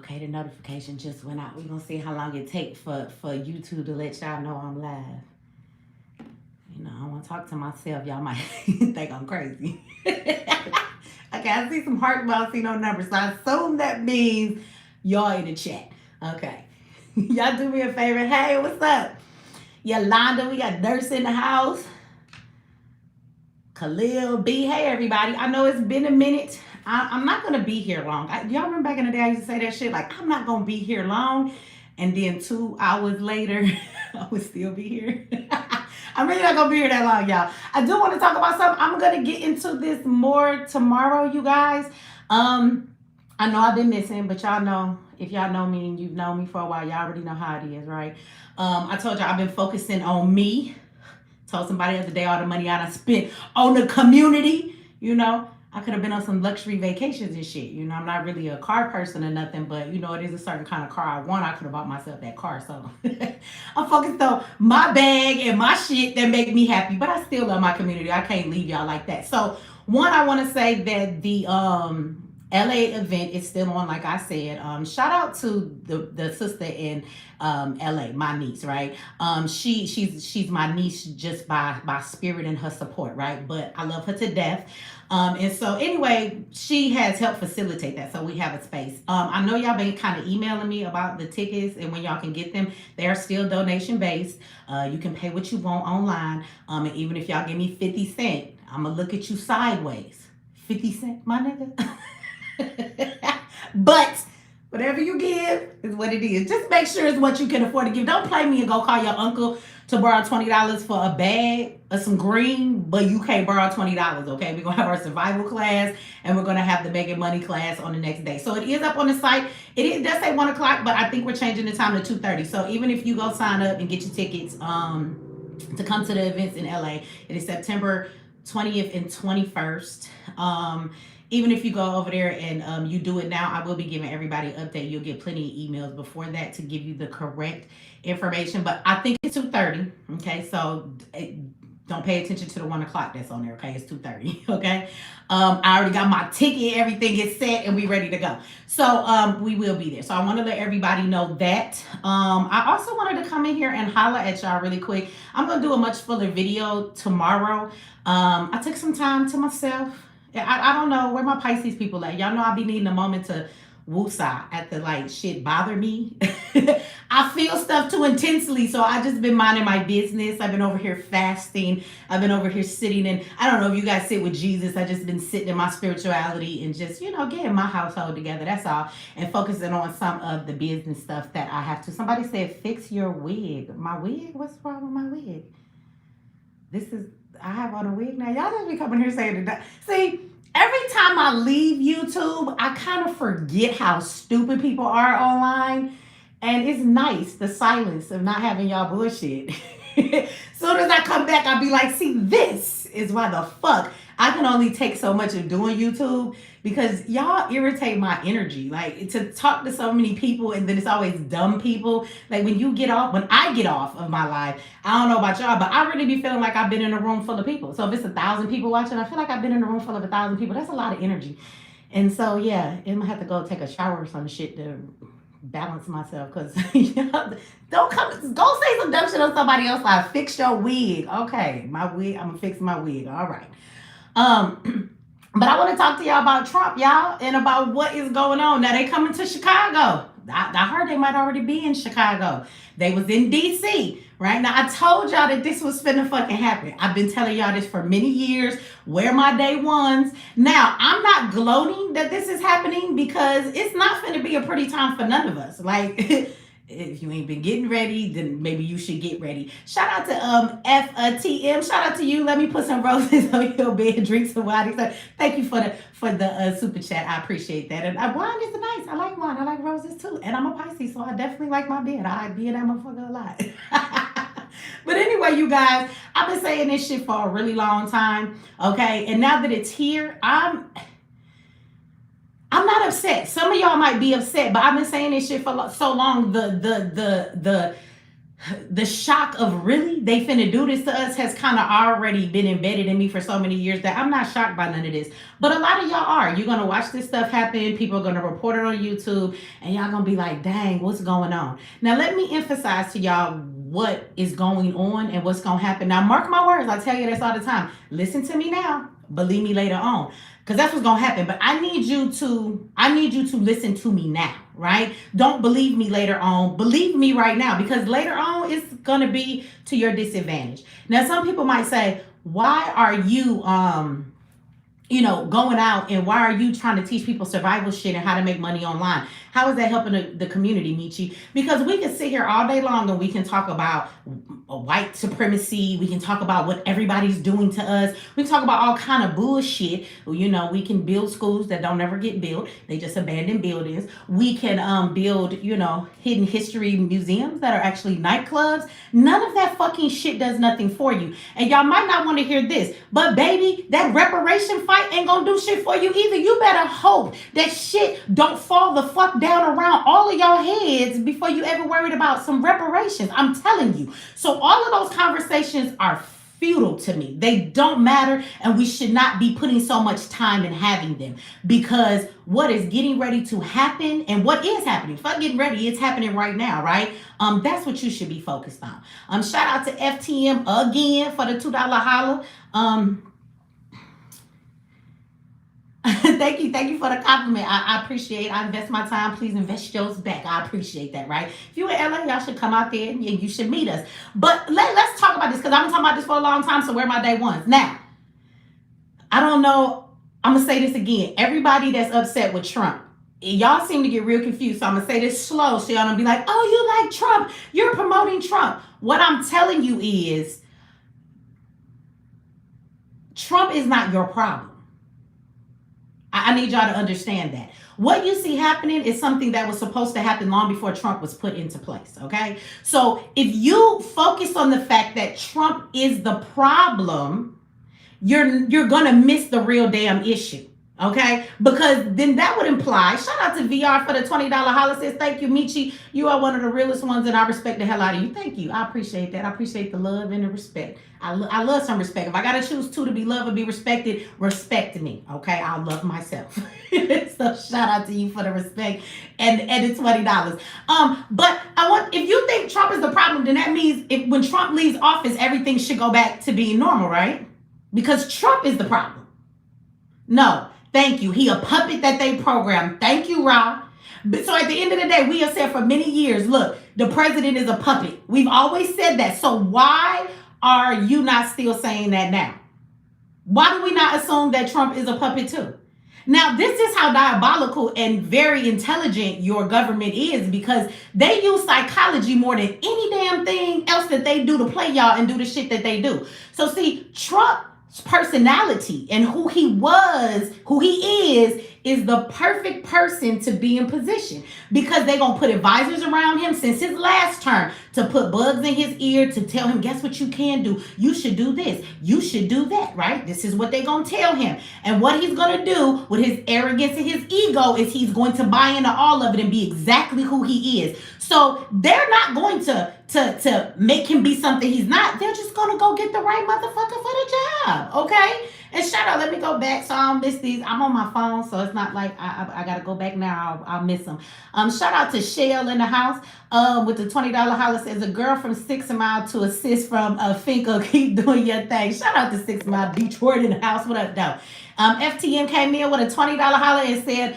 Okay, the notification just went out. We're gonna see how long it takes for YouTube to let y'all know I'm live. You know, I don't want to talk to myself. Y'all might think I'm crazy. Okay, I see some heart, but I don't see no numbers. So I assume that means y'all in the chat. Okay. Y'all do me a favor. Hey, what's up? Yolanda, we got Nurse in the house. Khalil B. Hey, everybody. I know it's been a minute. I'm not going to be here long. Y'all remember back in the day I used to say that shit? Like, I'm not going to be here long. And then 2 hours later, I would still be here. I'm really not going to be here that long, y'all. I do want to talk about something. I'm going to get into this more tomorrow, you guys. I know I've been missing, but y'all know, if y'all know me and you've known me for a while, y'all already know how it is, right? I told y'all I've been focusing on me. Told somebody the other day all the money I spent on the community, you know. I could have been on some luxury vacations and shit. You know, I'm not really a car person or nothing, but you know, it is a certain kind of car I want. I could have bought myself that car. So I'm focused on my bag and my shit that make me happy, but I still love my community. I can't leave y'all like that. So one, I want to say that the LA event is still on, like I said. Shout out to the sister in LA, my niece, right? She's my niece just by spirit and her support, right? But I love her to death. And so anyway, she has helped facilitate that. So we have a space. I know y'all been kind of emailing me about the tickets and when y'all can get them. They are still donation based. You can pay what you want online. And even if y'all give me 50 cents, I'm gonna look at you sideways. 50 cents, my nigga. But whatever you give is what it is. Just make sure it's what you can afford to give. Don't play me and go call your uncle to borrow $20 for a bag of some green, but you can't borrow $20, okay? We're going to have our survival class, and we're going to have the Making Money class on the next day. So it is up on the site. It does say 1 o'clock, but I think we're changing the time to 2:30. So even if you go sign up and get your tickets to come to the events in LA, it is September 20th and 21st. Even if you go over there and you do it now, I will be giving everybody an update. You'll get plenty of emails before that to give you the correct information. But I think it's 2:30. Okay, so don't pay attention to the 1 o'clock that's on there. Okay, it's 2:30. Okay, I already got my ticket. Everything is set and we ready to go. So we will be there. So I want to let everybody know that. I also wanted to come in here and holler at y'all really quick. I'm gonna do a much fuller video tomorrow. I took some time to myself. I don't know where my Pisces people at. Y'all know I be needing a moment to woosah at the like shit bother me. I feel stuff too intensely, so I just been minding my business. I've been over here fasting. I've been over here sitting in, I don't know if you guys sit with Jesus. I just been sitting in my spirituality and just, you know, getting my household together. That's all. And focusing on some of the business stuff that I have to. Somebody said, fix your wig. My wig? What's wrong with my wig? I have on a wig now. Y'all just be coming here saying that. See, every time I leave YouTube, I kind of forget how stupid people are online. And it's nice, the silence of not having y'all bullshit. Soon as I come back, I'll be like, see, this is why the fuck I can only take so much of doing YouTube, because y'all irritate my energy. Like, to talk to so many people and then it's always dumb people. Like when I get off of my life, I don't know about y'all, but I really be feeling like I've been in a room full of people. So if it's 1,000 people watching, I feel like I've been in a room full of 1,000 people. That's a lot of energy. And so, yeah, I'm gonna have to go take a shower or some shit to balance myself, because don't go say some dumb shit on somebody else. Like, fix your wig. Okay, my wig, I'm gonna fix my wig. All right. But I want to talk to y'all about Trump, y'all, and about what is going on. Now they coming to Chicago. I heard they might already be in Chicago. They was in DC, right? Now I told y'all that this was finna fucking happen. I've been telling y'all this for many years. Where my day ones. Now I'm not gloating that this is happening, because it's not finna be a pretty time for none of us. Like, if you ain't been getting ready, then maybe you should get ready. Shout out to FTM. Shout out to you. Let me put some roses on your bed. Drink some wine. So thank you for the super chat. I appreciate that. And wine is nice. I like wine. I like roses too. And I'm a Pisces, so I definitely like my bed. I be in that motherfucker a lot. But anyway, you guys, I've been saying this shit for a really long time. Okay, and now that it's here, I'm not upset. Some of y'all might be upset, but I've been saying this shit for so long. the shock of really they finna do this to us has kind of already been embedded in me for so many years that I'm not shocked by none of this. But a lot of y'all are. You're gonna watch this stuff happen. People are gonna report it on YouTube, and y'all gonna be like, "Dang, what's going on?" Now, let me emphasize to y'all what is going on and what's gonna happen. Now, mark my words. I tell you this all the time. Listen to me now. Believe me later on, because that's what's gonna happen. But I need you to listen to me now, right? Don't believe me later on. Believe me right now, because later on it's gonna be to your disadvantage. Now, some people might say, why are you going out, and why are you trying to teach people survival shit and how to make money online? How is that helping the community, Mechee? Because we can sit here all day long and we can talk about white supremacy. We can talk about what everybody's doing to us. We can talk about all kind of bullshit. We can build schools that don't ever get built. They just abandon buildings. We can build, hidden history museums that are actually nightclubs. None of that fucking shit does nothing for you. And y'all might not want to hear this, but baby, that reparation fight ain't gonna do shit for you either. You better hope that shit don't fall the fuck down around all of y'all heads before you ever worried about some reparations. I'm telling you. So all of those conversations are futile to me. They don't matter, and we should not be putting so much time in having them, because what is getting ready to happen, and what is happening, fuck getting ready, it's happening right now, right? That's what you should be focused on. Shout out to FTM again for the $2 holla. Thank you for the compliment. I appreciate it. I invest my time. Please invest yours back. I appreciate that, right? If you in LA, y'all should come out there and you should meet us. But let's talk about this, because I've been talking about this for a long time, so where are my day ones? Now, I don't know. I'm going to say this again. Everybody that's upset with Trump, y'all seem to get real confused, so I'm going to say this slow so y'all don't be like, oh, you like Trump. You're promoting Trump. What I'm telling you is Trump is not your problem. I need y'all to understand that. What you see happening is something that was supposed to happen long before Trump was put into place, okay? So if you focus on the fact that Trump is the problem, you're gonna miss the real damn issue, okay? Because then that would imply, shout out to VR for the $20 holla, says, thank you, Mechee. You are one of the realest ones, and I respect the hell out of you. Thank you. I appreciate that. I appreciate the love and the respect. I love some respect. If I gotta choose two to be loved or be respected, respect me, okay? I love myself. So shout out to you for the respect and the $20. But if you think Trump is the problem, then that means when Trump leaves office, everything should go back to being normal, right? Because Trump is the problem. No, thank you. He a puppet that they programmed. Thank you, Rob. So at the end of the day, we have said for many years, look, the president is a puppet. We've always said that. So why are you not still saying that now? Why do we not assume that Trump is a puppet too? Now, this is how diabolical and very intelligent your government is, because they use psychology more than any damn thing else that they do to play y'all and do the shit that they do. So see, Trump's personality and who he is the perfect person to be in position, because they're going to put advisors around him since his last term to put bugs in his ear to tell him, guess what you can do? You should do this. You should do that, right? This is what they're going to tell him. And what he's going to do with his arrogance and his ego is he's going to buy into all of it and be exactly who he is. So they're not going to make him be something he's not. They're just going to go get the right motherfucker for the job, okay? And shout out, let me go back so I don't miss these. I'm on my phone, so it's not like I got to go back now. I'll miss them. Shout out to Shell in the house with the $20 holla, says, a girl from 6 Mile to assist from Finko. Keep doing your thing. Shout out to 6 Mile, Detroit in the house. What up, though? FTM came in with a $20 holla and said,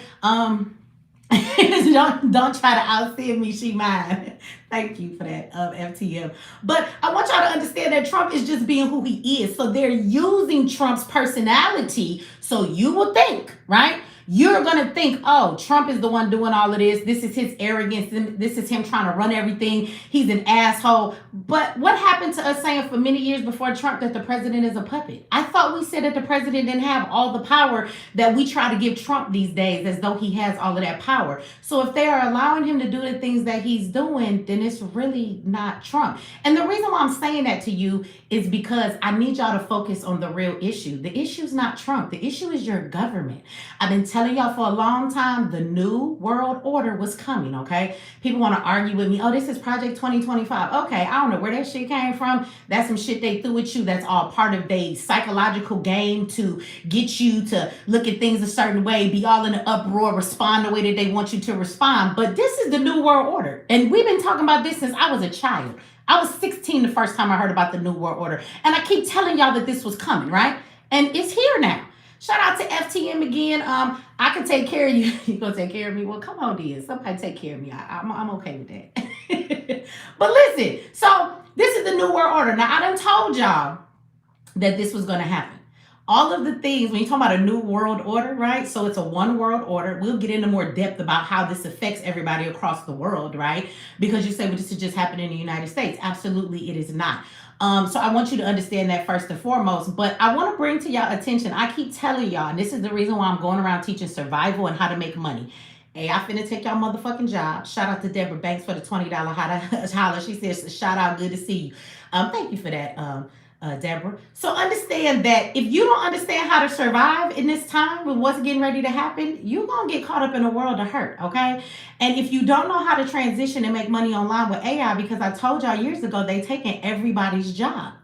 don't try to outsteer me, she mine. Thank you for that, FTM. But I want y'all to understand that Trump is just being who he is. So they're using Trump's personality. So you will think, right? You're going to think, oh, Trump is the one doing all of this. This is his arrogance. This is him trying to run everything. He's an asshole. But what happened to us saying for many years before Trump that the president is a puppet? I thought we said that the president didn't have all the power that we try to give Trump these days, as though he has all of that power. So if they are allowing him to do the things that he's doing, then it's really not Trump. And the reason why I'm saying that to you is because I need y'all to focus on the real issue. The issue is not Trump. The issue is your government. I've been telling y'all for a long time the new world order was coming, okay? People want to argue with me. Oh, this is Project 2025. Okay, I don't know where that shit came from. That's some shit they threw at you. That's all part of their psychological game to get you to look at things a certain way, be all in an uproar, respond the way that they want you to respond. But this is the new world order. And we've been talking about this since I was a child. I was 16 the first time I heard about the new world order. And I keep telling y'all that this was coming, right? And it's here now. Shout out to FTM again. I can take care of you. You gonna take care of me? Well, come on, dear. Somebody take care of me. I'm okay with that. But listen, so this is the new world order. Now, I done told y'all that this was gonna happen. All of the things, when you talk about a new world order, right? So it's a one world order. We'll get into more depth about how this affects everybody across the world, right? Because you say, well, this is just happening in the United States. Absolutely, it is not. So I want you to understand that first and foremost, but I want to bring to y'all attention. I keep telling y'all, and this is the reason why I'm going around teaching survival and how to make money. Hey, I finna take y'all motherfucking job. Shout out to Deborah Banks for the $20 holler. She says, shout out, good to see you. Thank you for that, Deborah. So understand that if you don't understand how to survive in this time with what's getting ready to happen, you're going to get caught up in a world of hurt, okay? And if you don't know how to transition and make money online with AI, because I told y'all years ago, they taking everybody's job,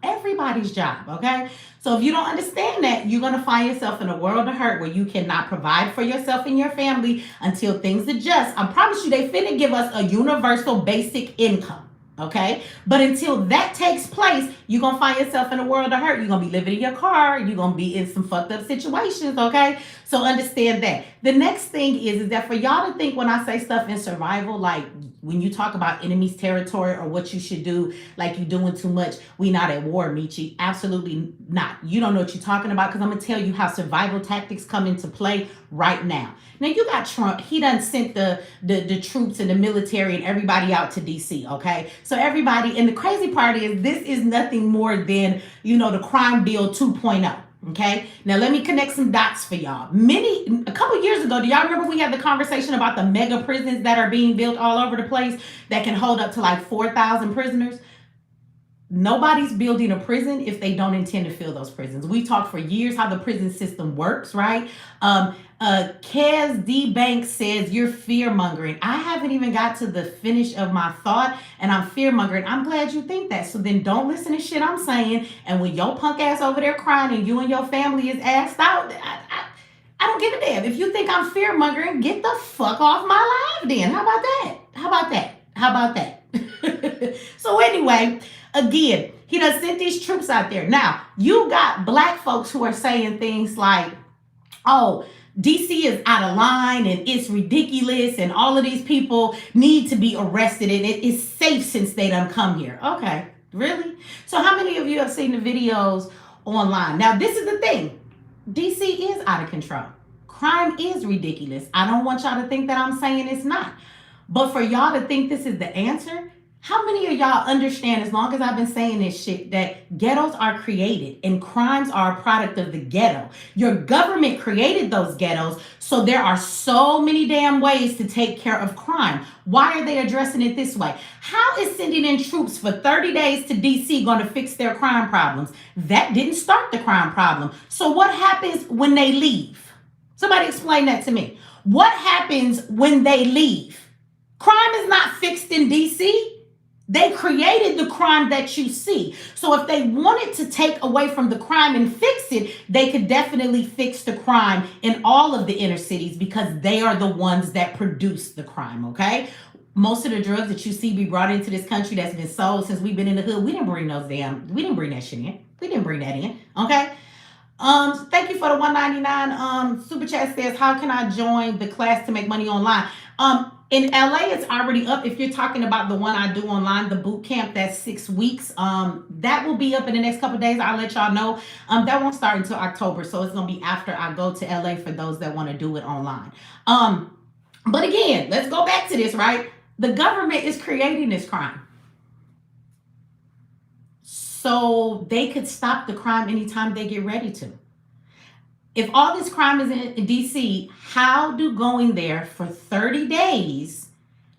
okay? So if you don't understand that, you're going to find yourself in a world of hurt where you cannot provide for yourself and your family until things adjust. I promise you, they finna give us a universal basic income. Okay, but until that takes place, you're gonna find yourself in a world of hurt. You're gonna be living in your car. You're gonna be in some fucked up situations. Okay, so understand that. The next thing is that for y'all to think when I say stuff in survival, like when you talk about enemy's territory or what you should do, like you're doing too much, we not at war, Mechee. Absolutely not. You don't know what you're talking about, because I'm gonna tell you how survival tactics come into play right now. Now you got Trump. He done sent the troops and the military and everybody out to DC. Okay, so everybody, and the crazy part is this is nothing more than, you know, the crime bill 2.0. Okay, now let me connect some dots for y'all. A couple years ago, do y'all remember we had the conversation about the mega prisons that are being built all over the place that can hold up to like 4,000 prisoners? Nobody's building a prison if they don't intend to fill those prisons. We talked for years how the prison system works, right? Kez D. Banks says you're fear mongering. I haven't even got to the finish of my thought, and I'm fear mongering. I'm glad you think that. So then don't listen to shit I'm saying. And when your punk ass over there crying and you and your family is assed out, I don't give a damn. If you think I'm fear mongering, get the fuck off my live then. How about that? So anyway, again, he done sent these troops out there. Now, you got black folks who are saying things like, oh, DC is out of line and it's ridiculous and all of these people need to be arrested and it is safe since they done come here. Okay, really? So how many of you have seen the videos online? Now, this is the thing. DC is out of control. Crime is ridiculous. I don't want y'all to think that I'm saying it's not. But for y'all to think this is the answer, how many of y'all understand, as long as I've been saying this shit, that ghettos are created and crimes are a product of the ghetto? Your government created those ghettos, so there are so many damn ways to take care of crime. Why are they addressing it this way? How is sending in troops for 30 days to DC going to fix their crime problems? That didn't start the crime problem. So what happens when they leave? Somebody explain that to me. What happens when they leave? Crime is not fixed in DC. They created the crime that you see. So if they wanted to take away from the crime and fix it, they could definitely fix the crime in all of the inner cities, because they are the ones that produce the crime, okay? Most of the drugs that you see be brought into this country that's been sold since we've been in the hood, we didn't bring that shit in. We didn't bring that in, okay? Thank you for the $1.99. Super Chat says, how can I join the class to make money online? In LA, it's already up. If you're talking about the one I do online, the boot camp, that's 6 weeks. That will be up in the next couple of days. I'll let y'all know. That won't start until October, so it's gonna be after I go to LA for those that want to do it online. But again, let's go back to this, right? The government is creating this crime, so they could stop the crime anytime they get ready to. If all this crime is in DC, how do going there for 30 days,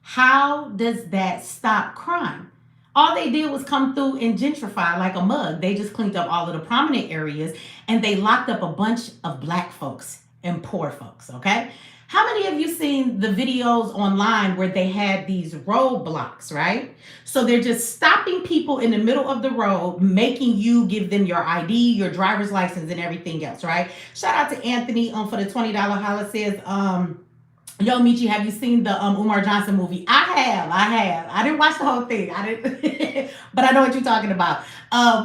how does that stop crime? All they did was come through and gentrify like a mug. They just cleaned up all of the prominent areas and they locked up a bunch of black folks and poor folks, okay? How many of you seen the videos online where they had these roadblocks, right? So they're just stopping people in the middle of the road, making you give them your ID, your driver's license, and everything else, right? Shout out to Anthony for the $20 holla says, yo, Mechee, have you seen the Umar Johnson movie? I have. I didn't watch the whole thing. I didn't, but I know what you're talking about.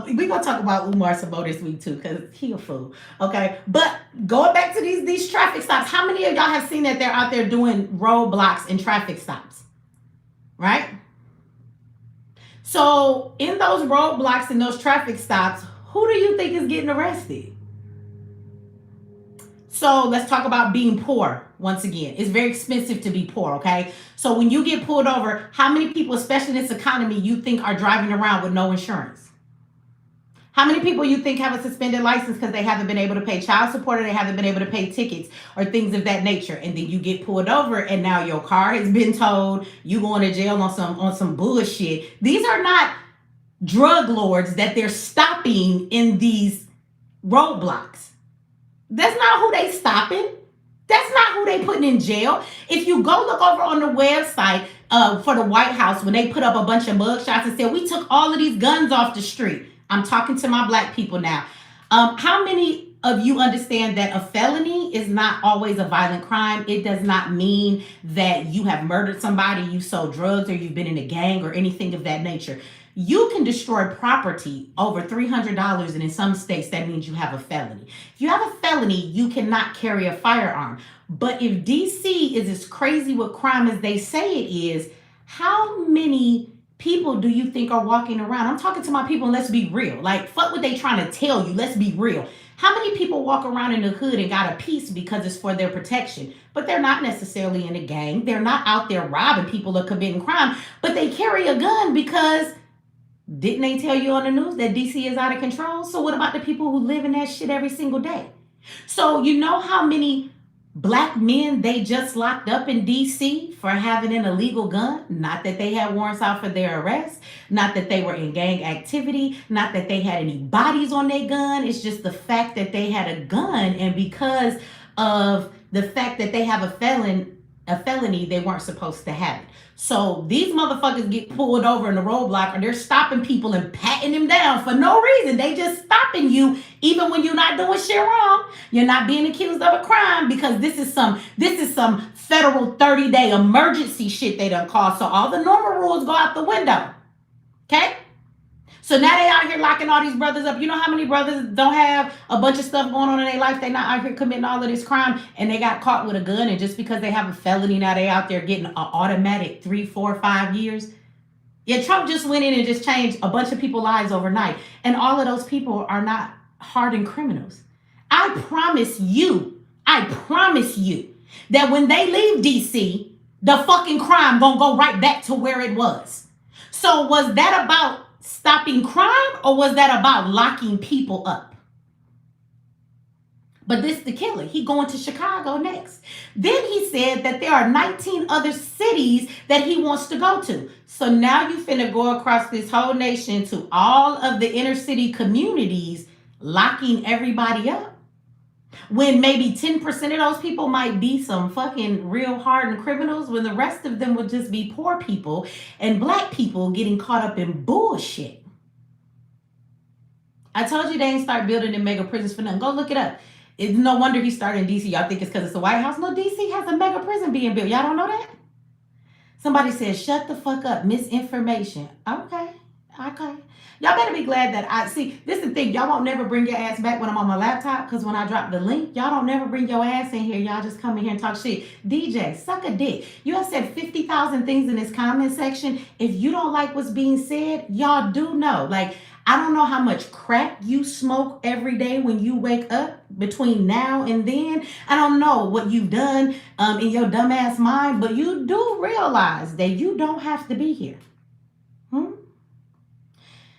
We're gonna talk about Umar some more this week too, because he a fool. Okay. But going back to these traffic stops, how many of y'all have seen that they're out there doing roadblocks and traffic stops? Right? So in those roadblocks and those traffic stops, who do you think is getting arrested? So let's talk about being poor once again. It's very expensive to be poor, okay? So when you get pulled over, how many people, especially in this economy, you think are driving around with no insurance? How many people you think have a suspended license because they haven't been able to pay child support or they haven't been able to pay tickets or things of that nature? And then you get pulled over and now your car has been towed, you going to jail on some bullshit. These are not drug lords that they're stopping in these roadblocks. That's not who they stopping. That's not who they putting in jail. If you go look over on the website for the White House, when they put up a bunch of mugshots and said, we took all of these guns off the street. I'm talking to my black people now. How many of you understand that a felony is not always a violent crime? It does not mean that you have murdered somebody, you sold drugs, or you've been in a gang or anything of that nature. You can destroy property over $300, and in some states that means you have a felony. If you have a felony, you cannot carry a firearm. But if DC is as crazy with crime as they say it is, how many people do you think are walking around? I'm talking to my people, and let's be real. Like, fuck what they trying to tell you. Let's be real. How many people walk around in the hood and got a piece because it's for their protection? But they're not necessarily in a gang. They're not out there robbing people or committing crime, but they carry a gun because didn't they tell you on the news that DC is out of control? So what about the people who live in that shit every single day? So you know how many black men they just locked up in DC for having an illegal gun? Not that they had warrants out for their arrest, not that they were in gang activity, not that they had any bodies on their gun. It's just the fact that they had a gun, and because of the fact that they have a felony, they weren't supposed to have it. So these motherfuckers get pulled over in the roadblock, or they're stopping people and patting them down for no reason. They just stopping you even when you're not doing shit wrong. You're not being accused of a crime because this is some federal 30-day emergency shit they done call. So all the normal rules go out the window. Okay? So now they out here locking all these brothers up. You know how many brothers don't have a bunch of stuff going on in their life? They not out here committing all of this crime, and they got caught with a gun, and just because they have a felony, now they out there getting an automatic 3, 4, 5 years. Yeah, Trump just went in and just changed a bunch of people's lives overnight, and all of those people are not hardened criminals. I promise you that when they leave DC, the fucking crime gonna go right back to where it was. So was that about stopping crime, or was that about locking people up? But this the killer. He going to Chicago next. Then he said that there are 19 other cities that he wants to go to. So now you finna go across this whole nation to all of the inner city communities, locking everybody up, when maybe 10% of those people might be some fucking real hardened criminals, when the rest of them would just be poor people and black people getting caught up in bullshit. I told you they ain't start building in mega prisons for nothing. Go look it up. It's no wonder he started in DC. Y'all think it's because it's the White House? No, DC has a mega prison being built. Y'all don't know that? Somebody said, shut the fuck up. Misinformation. Okay. Y'all better be glad that this is the thing. Y'all won't never bring your ass back when I'm on my laptop, because when I drop the link, y'all don't never bring your ass in here. Y'all just come in here and talk shit. DJ, suck a dick. You have said 50,000 things in this comment section. If you don't like what's being said, y'all do know. Like, I don't know how much crack you smoke every day when you wake up between now and then. I don't know what you've done in your dumbass mind, but you do realize that you don't have to be here.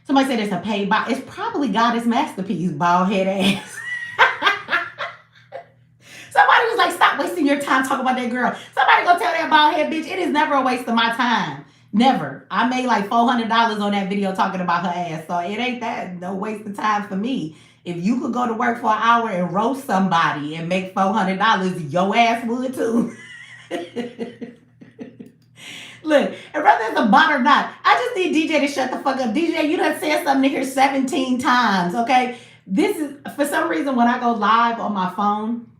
Somebody said it's a paid bot. It's probably Goddess Masterpiece, bald head ass. Somebody was like, stop wasting your time talking about that girl. Somebody go tell that bald head bitch, it is never a waste of my time. Never. I made like $400 on that video talking about her ass. So it ain't that no waste of time for me. if you could go to work for an hour and roast somebody and make $400, your ass would too. Look, and whether it's a bot or not, I just need DJ to shut the fuck up. DJ, you done said something here 17 times, okay? This is, for some reason, when I go live on my phone,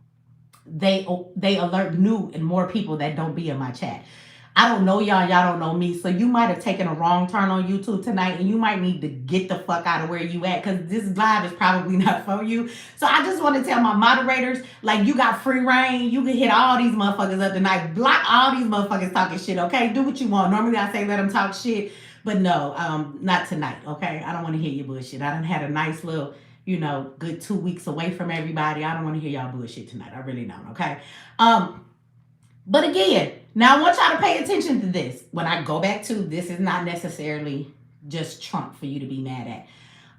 they alert new and more people that don't be in my chat. I don't know y'all don't know me, so you might have taken a wrong turn on YouTube tonight, and you might need to get the fuck out of where you at, because this live is probably not for you. So I just want to tell my moderators, like, you got free reign. You can hit all these motherfuckers up tonight. Block all these motherfuckers talking shit, okay? Do what you want. Normally I say let them talk shit, but no, not tonight, okay? I don't want to hear your bullshit. I done had a nice little, good 2 weeks away from everybody. I don't want to hear y'all bullshit tonight. I really don't, okay? But again, now I want y'all to pay attention to this. When I go back to, this is not necessarily just Trump for you to be mad at.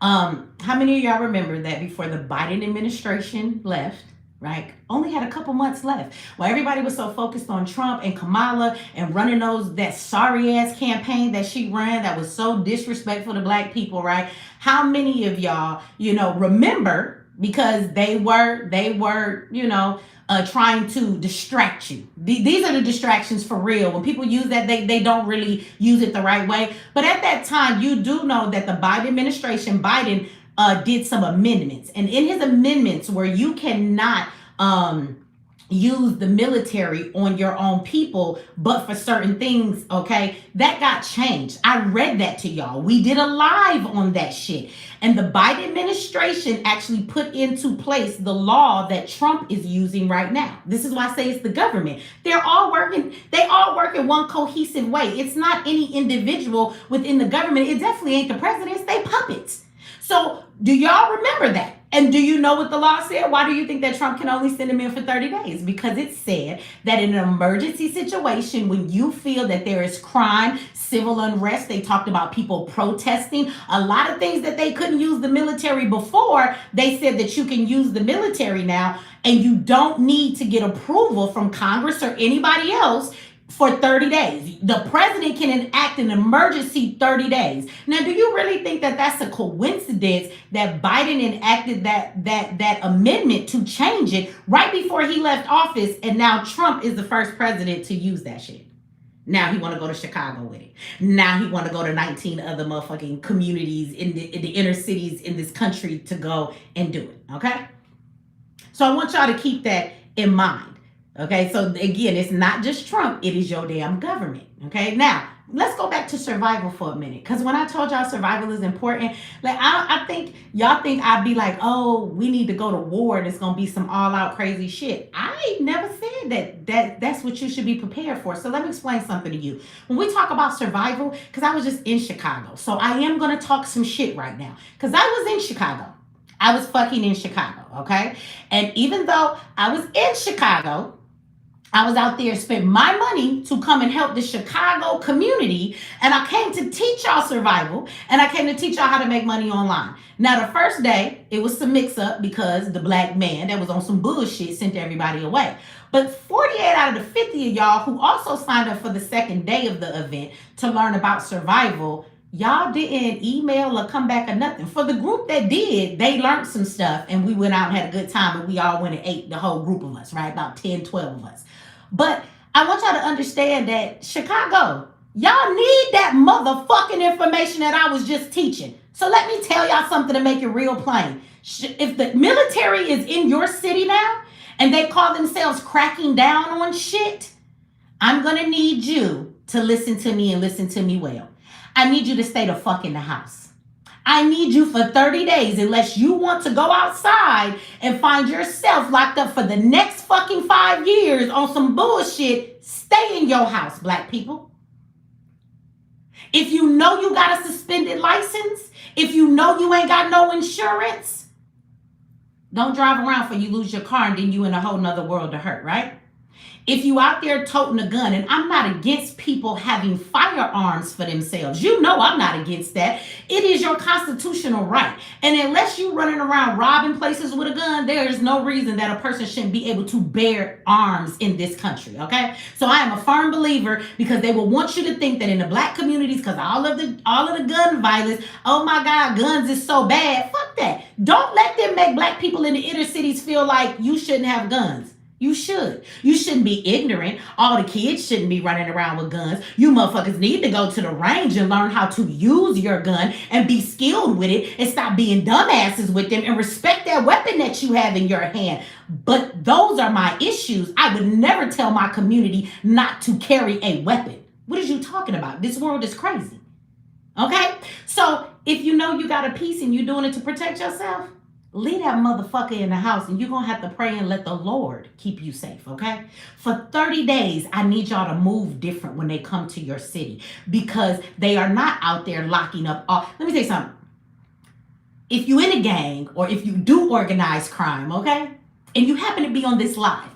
How many of y'all remember that before the Biden administration left, right, only had a couple months left, while everybody was so focused on Trump and Kamala and running that sorry ass campaign that she ran that was so disrespectful to black people, right? How many of y'all, remember, because they were, trying to distract you. These are the distractions for real. When people use that, they don't really use it the right way. But at that time, you do know that the Biden administration, Biden did some amendments. And in his amendments, where you cannot use the military on your own people, but for certain things, okay, that got changed. I read that to y'all. We did a live on that shit. And the Biden administration actually put into place the law that Trump is using right now. This is why I say it's the government. They all work in one cohesive way. It's not any individual within the government. It definitely ain't the presidents. They puppets. So do y'all remember that? And do you know what the law said? Why do you think that Trump can only send him in for 30 days? Because it said that in an emergency situation, when you feel that there is crime, civil unrest, they talked about people protesting, a lot of things that they couldn't use the military before, they said that you can use the military now, and you don't need to get approval from Congress or anybody else for 30 days. The president can enact an emergency 30 days. Now, do you really think that that's a coincidence that Biden enacted that amendment to change it right before he left office, and now Trump is the first president to use that shit? Now he want to go to Chicago with it. Now he want to go to 19 other motherfucking communities in the inner cities in this country to go and do it, okay? So I want y'all to keep that in mind. Okay, so again, it's not just Trump, it is your damn government. Okay, now let's go back to survival for a minute. Because when I told y'all survival is important, like I think y'all think I'd be like, oh, we need to go to war and it's gonna be some all-out crazy shit. I never said that's what you should be prepared for. So let me explain something to you. When we talk about survival, because I was just in Chicago, so I am gonna talk some shit right now. Because I was in Chicago. I was fucking in Chicago, okay? And even though I was in Chicago, I was out there, spent my money to come and help the Chicago community, and I came to teach y'all survival, and I came to teach y'all how to make money online. Now, the first day, it was some mix-up because the black man that was on some bullshit sent everybody away. But 48 out of the 50 of y'all who also signed up for the second day of the event to learn about survival, y'all didn't email or come back or nothing. For the group that did, they learned some stuff, and we went out and had a good time, and we all went and ate, the whole group of us, right? About 10, 12 of us. But I want y'all to understand that Chicago, y'all need that motherfucking information that I was just teaching. So let me tell y'all something to make it real plain. If the military is in your city now and they call themselves cracking down on shit, I'm going to need you to listen to me and listen to me well. I need you to stay the fuck in the house. I need you for 30 days, unless you want to go outside and find yourself locked up for the next fucking 5 years on some bullshit. Stay in your house, black people. If you know you got a suspended license, if you know you ain't got no insurance, don't drive around for you lose your car and then you in a whole nother world of hurt, right? If you out there toting a gun, and I'm not against people having firearms for themselves. You know I'm not against that. It is your constitutional right. And unless you running around robbing places with a gun, there is no reason that a person shouldn't be able to bear arms in this country, okay? So I am a firm believer, because they will want you to think that in the black communities, because all of the gun violence, oh my God, guns is so bad. Fuck that. Don't let them make black people in the inner cities feel like you shouldn't have guns. You should. You shouldn't be ignorant. All the kids shouldn't be running around with guns. You motherfuckers need to go to the range and learn how to use your gun and be skilled with it, and stop being dumbasses with them and respect that weapon that you have in your hand. But those are my issues. I would never tell my community not to carry a weapon. What are you talking about? This world is crazy. Okay? So if you know you got a piece and you're doing it to protect yourself, leave that motherfucker in the house, and you're going to have to pray and let the Lord keep you safe, okay? For 30 days, I need y'all to move different when they come to your city, because they are not out there locking up all. Let me tell you something. If you in a gang, or if you do organized crime, okay, and you happen to be on this live,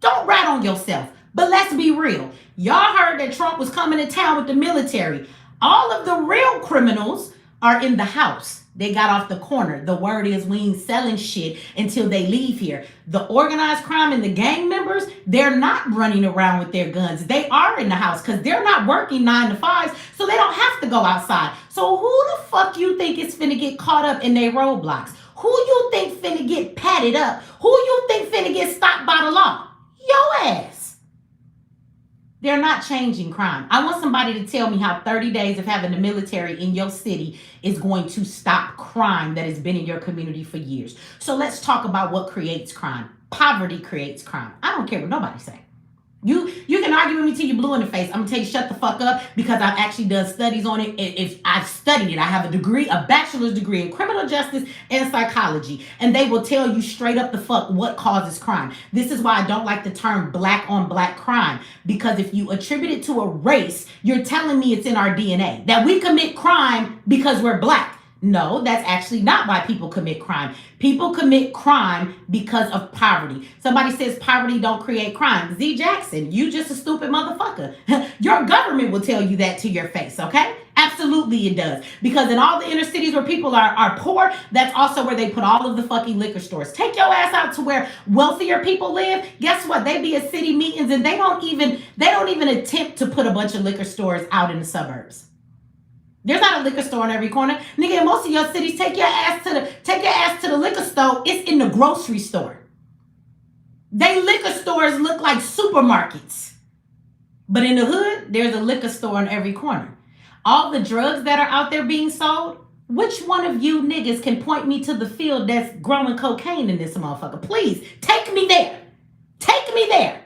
don't rat on yourself. But let's be real. Y'all heard that Trump was coming to town with the military. All of the real criminals are in the house. They got off the corner. The word is we ain't selling shit until they leave here. The organized crime and the gang members, they're not running around with their guns. They are in the house because they're not working 9 to 5, so they don't have to go outside. So who the fuck you think is finna get caught up in their roadblocks? Who you think finna get patted up? Who you think finna get stopped by the law? Your ass. They're not changing crime. I want somebody to tell me how 30 days of having the military in your city is going to stop crime that has been in your community for years. So let's talk about what creates crime. Poverty creates crime. I don't care what nobody say. You can argue with me till you're blue in the face. I'm going to tell you shut the fuck up, because I've actually done studies on it. If I've studied it. I have a bachelor's degree in criminal justice and psychology. And they will tell you straight up the fuck what causes crime. This is why I don't like the term black on black crime. Because if you attribute it to a race, you're telling me it's in our DNA. That we commit crime because we're black. No, that's actually not why people commit crime. People commit crime because of poverty. Somebody says poverty don't create crime. Z Jackson, you just a stupid motherfucker. Your government will tell you that to your face, okay? Absolutely it does. Because in all the inner cities where people are poor, that's also where they put all of the fucking liquor stores. Take your ass out to where wealthier people live. Guess what? They be at city meetings and they don't even attempt to put a bunch of liquor stores out in the suburbs. There's not a liquor store in every corner. Nigga, in most of your cities, take your ass to the liquor store. It's in the grocery store. They liquor stores look like supermarkets. But in the hood, there's a liquor store in every corner. All the drugs that are out there being sold, which one of you niggas can point me to the field that's growing cocaine in this motherfucker? Please, take me there. Take me there.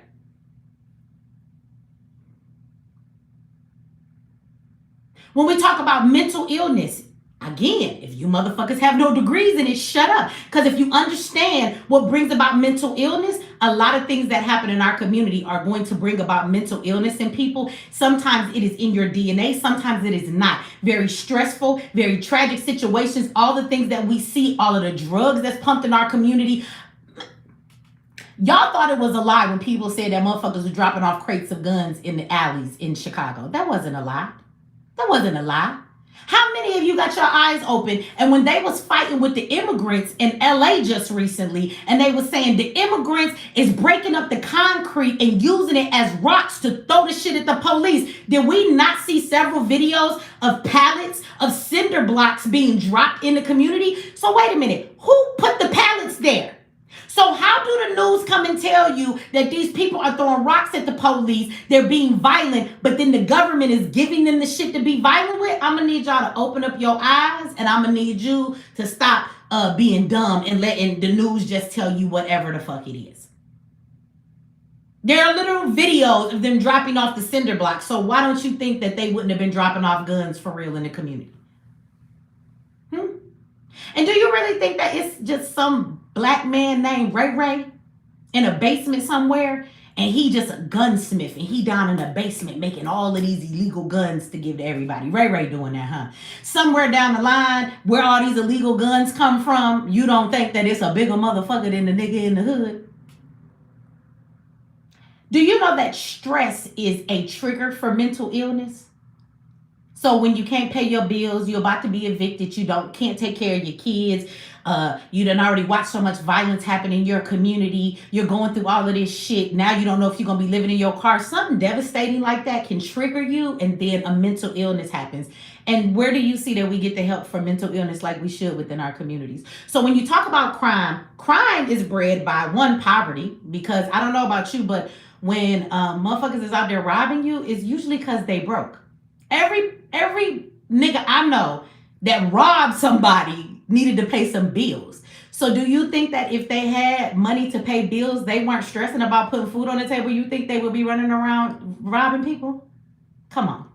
When we talk about mental illness, again, if you motherfuckers have no degrees in it, shut up. Because if you understand what brings about mental illness, a lot of things that happen in our community are going to bring about mental illness in people. Sometimes it is in your DNA. Sometimes it is not. Very stressful, very tragic situations, all the things that we see, all of the drugs that's pumped in our community. Y'all thought it was a lie when people said that motherfuckers were dropping off crates of guns in the alleys in Chicago. That wasn't a lie. That wasn't a lie. How many of you got your eyes open? And when they was fighting with the immigrants in LA just recently, and they was saying the immigrants is breaking up the concrete and using it as rocks to throw the shit at the police, did we not see several videos of pallets of cinder blocks being dropped in the community? So wait a minute, who put the pallets there? So how do the news come and tell you that these people are throwing rocks at the police, they're being violent, but then the government is giving them the shit to be violent with? I'm going to need y'all to open up your eyes, and I'm going to need you to stop being dumb and letting the news just tell you whatever the fuck it is. There are literal videos of them dropping off the cinder blocks, so why don't you think that they wouldn't have been dropping off guns for real in the community? And do you really think that it's just some black man named Ray Ray in a basement somewhere, and he just a gunsmith, and he down in the basement making all of these illegal guns to give to everybody? Ray Ray doing that, huh? Somewhere down the line where all these illegal guns come from, you don't think that it's a bigger motherfucker than the nigga in the hood? Do you know that stress is a trigger for mental illness? So when you can't pay your bills, you're about to be evicted, you can't take care of your kids, you done already watched so much violence happen in your community, you're going through all of this shit. Now you don't know if you're gonna be living in your car. Something devastating like that can trigger you, and then a mental illness happens. And where do you see that we get the help for mental illness like we should within our communities? So when you talk about crime, crime is bred by one, poverty, because I don't know about you, but when motherfuckers is out there robbing you, it's usually because they broke. Every nigga I know that robbed somebody needed to pay some bills. So do you think that if they had money to pay bills, they weren't stressing about putting food on the table? You think they would be running around robbing people? Come on.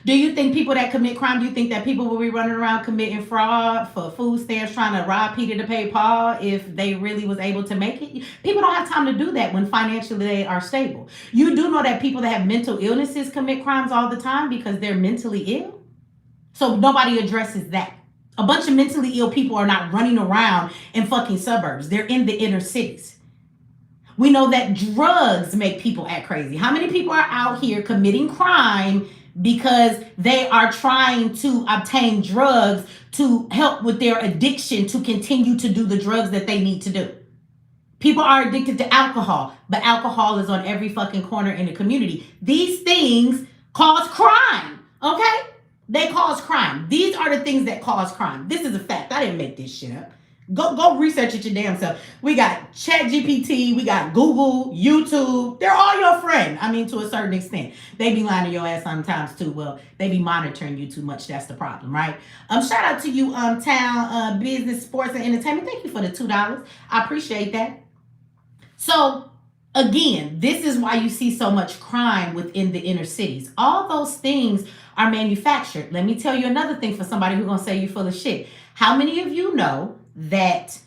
Do you think people that commit crime, do you think that people will be running around committing fraud for food stamps, trying to rob Peter to pay Paul if they really was able to make it? People don't have time to do that when financially they are stable. You do know that people that have mental illnesses commit crimes all the time because they're mentally ill? So nobody addresses that. A bunch of mentally ill people are not running around in fucking suburbs. They're in the inner cities. We know that drugs make people act crazy. How many people are out here committing crime because they are trying to obtain drugs to help with their addiction to continue to do the drugs that they need to do? People are addicted to alcohol, but alcohol is on every fucking corner in the community. These things cause crime, okay? They cause crime. These are the things that cause crime. This is a fact. I didn't make this shit up. Go research it your damn self. We got ChatGPT, we got Google, YouTube. They're all your friend. I mean, to a certain extent. They be lying to your ass sometimes too. Well, they be monitoring you too much. That's the problem, right? Shout out to you, Town Business, Sports, and Entertainment. Thank you for the $2. I appreciate that. So, again, this is why you see so much crime within the inner cities. All those things are manufactured. Let me tell you another thing for somebody who's going to say you full of shit. How many of you know that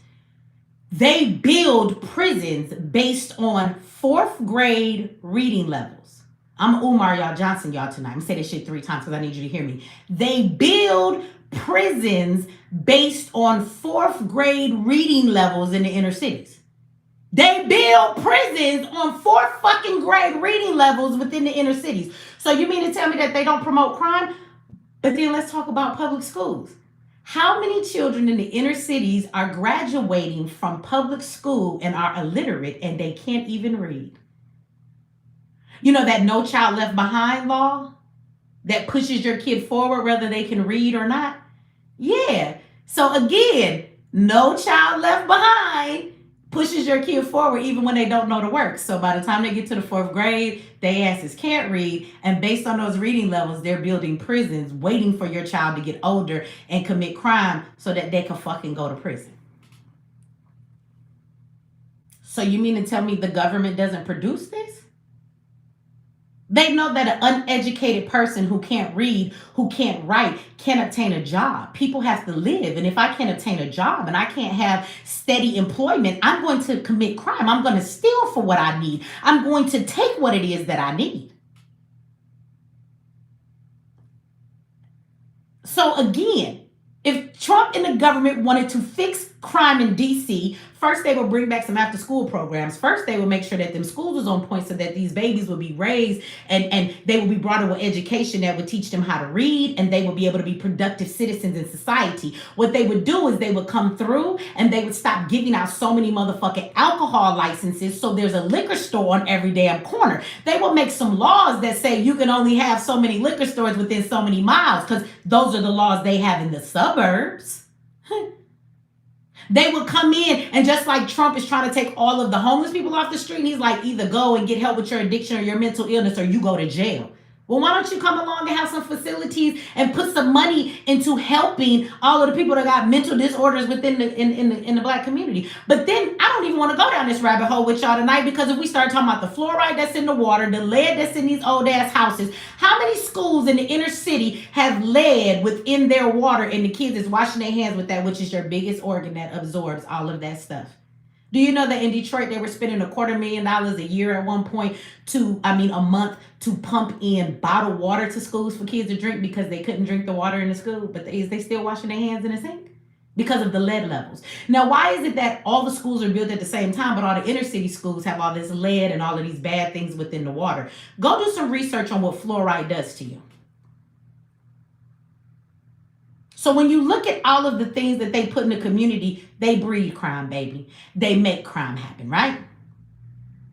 they build prisons based on 4th grade reading levels? I'm Umar y'all Johnson y'all tonight. I'm gonna say this shit 3 times because I need you to hear me. They build prisons based on 4th grade reading levels in the inner cities. They build prisons on 4th fucking grade reading levels within the inner cities. So you mean to tell me that they don't promote crime? But then let's talk about public schools. How many children in the inner cities are graduating from public school and are illiterate and they can't even read? You know that No Child Left Behind law that pushes your kid forward whether they can read or not? Yeah. So again, No Child Left Behind pushes your kid forward even when they don't know the work. So by the time they get to the 4th grade, they asses can't read. And based on those reading levels, they're building prisons, waiting for your child to get older and commit crime so that they can fucking go to prison. So you mean to tell me the government doesn't produce this? They know that an uneducated person who can't read, who can't write, can't obtain a job. People have to live. And if I can't obtain a job and I can't have steady employment, I'm going to commit crime. I'm going to steal for what I need. I'm going to take what it is that I need. So again, if Trump and the government wanted to fix crime in DC, first they would bring back some after school programs. First they would make sure that them schools was on point so that these babies would be raised and they would be brought up with education that would teach them how to read, and they would be able to be productive citizens in society. What they would do is they would come through and they would stop giving out so many motherfucking alcohol licenses so there's a liquor store on every damn corner. They will make some laws that say you can only have so many liquor stores within so many miles because those are the laws they have in the suburbs. They would come in, and just like Trump is trying to take all of the homeless people off the street, he's like, either go and get help with your addiction or your mental illness or you go to jail. Well, why don't you come along and have some facilities and put some money into helping all of the people that got mental disorders within the Black community? But then I don't even want to go down this rabbit hole with y'all tonight, because if we start talking about the fluoride that's in the water, the lead that's in these old ass houses, how many schools in the inner city have lead within their water and the kids is washing their hands with that, which is your biggest organ that absorbs all of that stuff? Do you know that in Detroit, they were spending $250,000 a year at one point a month to pump in bottled water to schools for kids to drink because they couldn't drink the water in the school, but they still washing their hands in the sink? because of the lead levels. Now, why is it that all the schools are built at the same time, but all the inner city schools have all this lead and all of these bad things within the water? Go do some research on what fluoride does to you. So when you look at all of the things that they put in the community, they breed crime, baby. They make crime happen, right?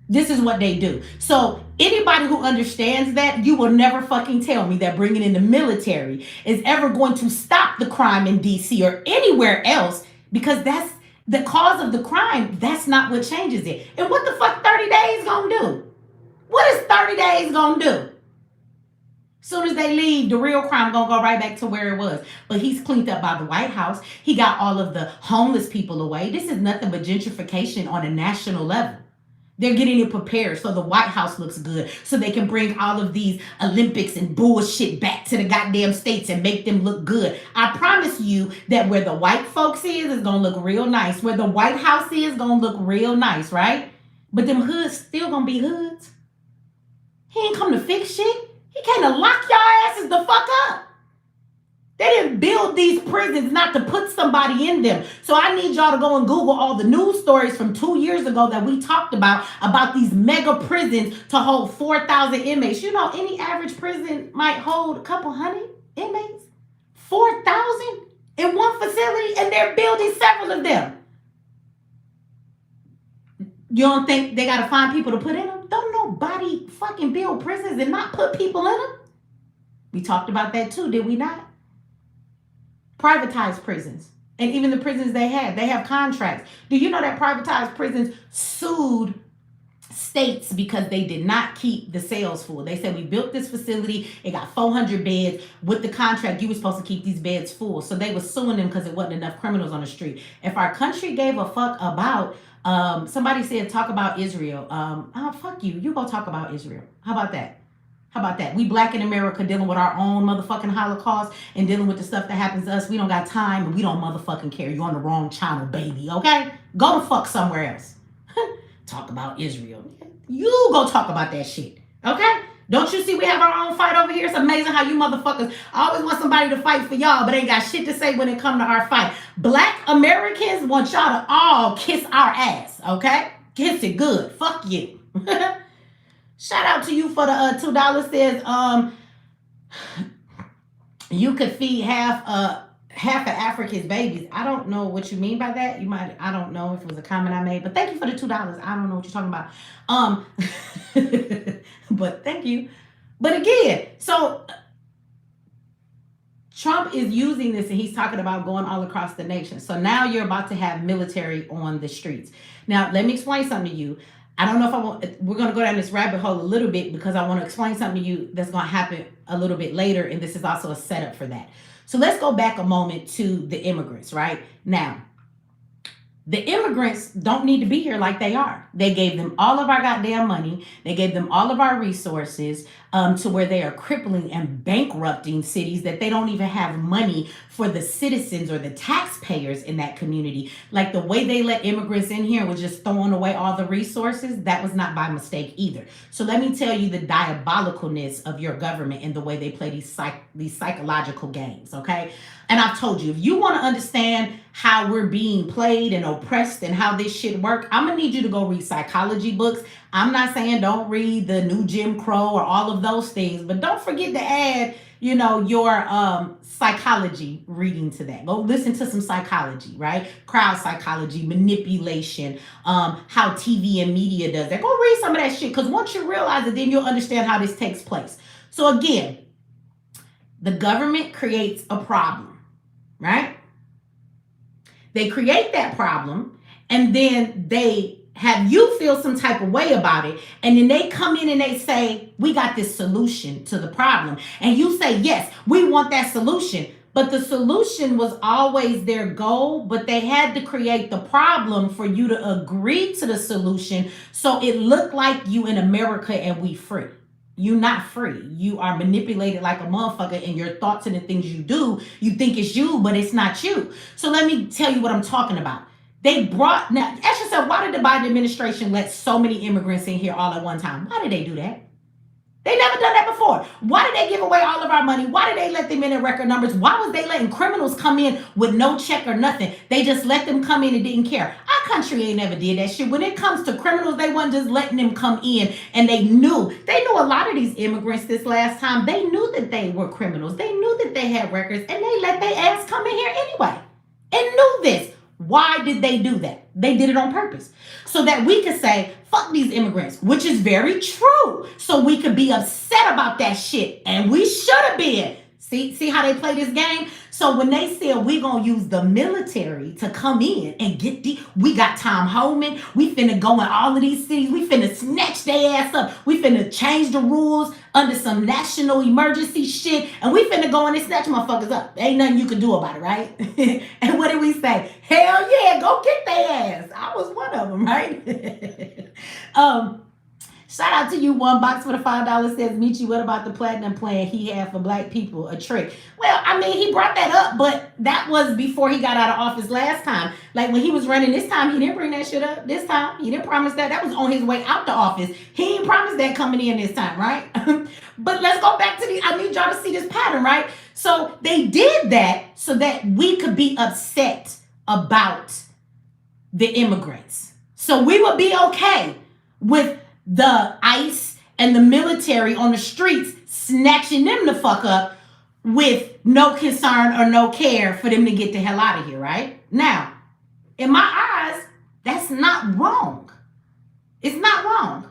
This is what they do. So anybody who understands that, you will never fucking tell me that bringing in the military is ever going to stop the crime in DC or anywhere else, because that's the cause of the crime. That's not what changes it. And what the fuck 30 days gonna do? What is 30 days gonna do? Soon as they leave, the real crime gonna go right back to where it was. But he's cleaned up by the White House. He got all of the homeless people away. This is nothing but gentrification on a national level. They're getting it prepared so the White House looks good, so they can bring all of these Olympics and bullshit back to the goddamn states and make them look good. I promise you that where the white folks is gonna look real nice. Where the White House is gonna look real nice, right? But them hoods still gonna be hoods. He ain't come to fix shit. He came to lock y'all asses the fuck up. They didn't build these prisons not to put somebody in them. So I need y'all to go and Google all the news stories from 2 years ago that we talked about these mega prisons to hold 4,000 inmates. You know, any average prison might hold a couple hundred inmates. 4,000 in one facility, and they're building several of them. You don't think they got to find people to put in them? Don't nobody fucking build prisons and not put people in them. We talked about that too, did we not? Privatized prisons. And even the prisons they have contracts. Do you know that privatized prisons sued states because they did not keep the cells full? They said, we built this facility, it got 400 beds. With the contract, you were supposed to keep these beds full. So they were suing them because there wasn't enough criminals on the street. If our country gave a fuck about, somebody said, talk about Israel. Fuck you. You go talk about Israel. How about that? How about that? We black in America dealing with our own motherfucking Holocaust and dealing with the stuff that happens to us. We don't got time and we don't motherfucking care. You're on the wrong channel, baby, okay? Go the fuck somewhere else. Talk about Israel. You go talk about that shit, okay? Don't you see we have our own fight over here? It's amazing how you motherfuckers always want somebody to fight for y'all, but ain't got shit to say when it come to our fight. Black Americans want y'all to all kiss our ass, okay? Kiss it good. Fuck you. Shout out to you for the $2 says you could feed half of Africa's babies. I don't know what you mean by that. I don't know if it was a comment I made, but thank you for the $2. I don't know what you're talking about. But thank you. But again, so Trump is using this and he's talking about going all across the nation. So now you're about to have military on the streets. Now, let me explain something to you. I don't know if we're going to go down this rabbit hole a little bit because I want to explain something to you that's going to happen a little bit later. And this is also a setup for that. So let's go back a moment to the immigrants, right? Now, the immigrants don't need to be here like they are. They gave them all of our goddamn money. They gave them all of our resources to where they are crippling and bankrupting cities that they don't even have money for the citizens or the taxpayers in that community. Like the way they let immigrants in here was just throwing away all the resources. That was not by mistake either. So let me tell you the diabolicalness of your government and the way they play these psychological games, okay? And I've told you, if you want to understand how we're being played and oppressed and how this shit work, I'm going to need you to go read psychology books. I'm not saying don't read the new Jim Crow or all of those things, but don't forget to add, your psychology reading to that. Go listen to some psychology, right? Crowd psychology, manipulation, how TV and media does that. Go read some of that shit, because once you realize it, then you'll understand how this takes place. So again, the government creates a problem, right? They create that problem, and then they have you feel some type of way about it. And then they come in and they say, we got this solution to the problem. And you say, yes, we want that solution. But the solution was always their goal, but they had to create the problem for you to agree to the solution. So it looked like you in America and we free. You're not free. You are manipulated like a motherfucker, and your thoughts and the things you do, you think it's you, but it's not you. So let me tell you what I'm talking about. Now, ask yourself, why did the Biden administration let so many immigrants in here all at one time? Why did they do that? They never done that before. Why did they give away all of our money? Why did they let them in record numbers? Why was they letting criminals come in with no check or nothing? They just let them come in and didn't care. Our country ain't never did that shit. When it comes to criminals, they wasn't just letting them come in, and they knew a lot of these immigrants this last time. They knew that they were criminals. They knew that they had records, and they let their ass come in here anyway and knew this. Why did they do that? They did it on purpose. So that we could say, fuck these immigrants, which is very true. So we could be upset about that shit. And we should have been. See how they play this game? So when they said we're going to use the military to come in and get we got Tom Homan. We finna go in all of these cities. We finna snatch their ass up. We finna change the rules under some national emergency shit. And we finna go in and snatch motherfuckers up. Ain't nothing you can do about it, right? And what did we say? Hell yeah, go get their ass. I was one of them, right? Shout out to you. One box for the $5 says, Mechee, what about the platinum plan he had for black people? A trick. Well, I mean, he brought that up, but that was before he got out of office last time. Like when he was running this time, he didn't bring that shit up. This time, he didn't promise that. That was on his way out the office. He didn't promise that coming in this time, right? But let's go back to I need y'all to see this pattern, right? So they did that so that we could be upset about the immigrants. So we would be okay with the ICE and the military on the streets snatching them the fuck up with no concern or no care for them to get the hell out of here, right? Now, in my eyes, that's not wrong. It's not wrong.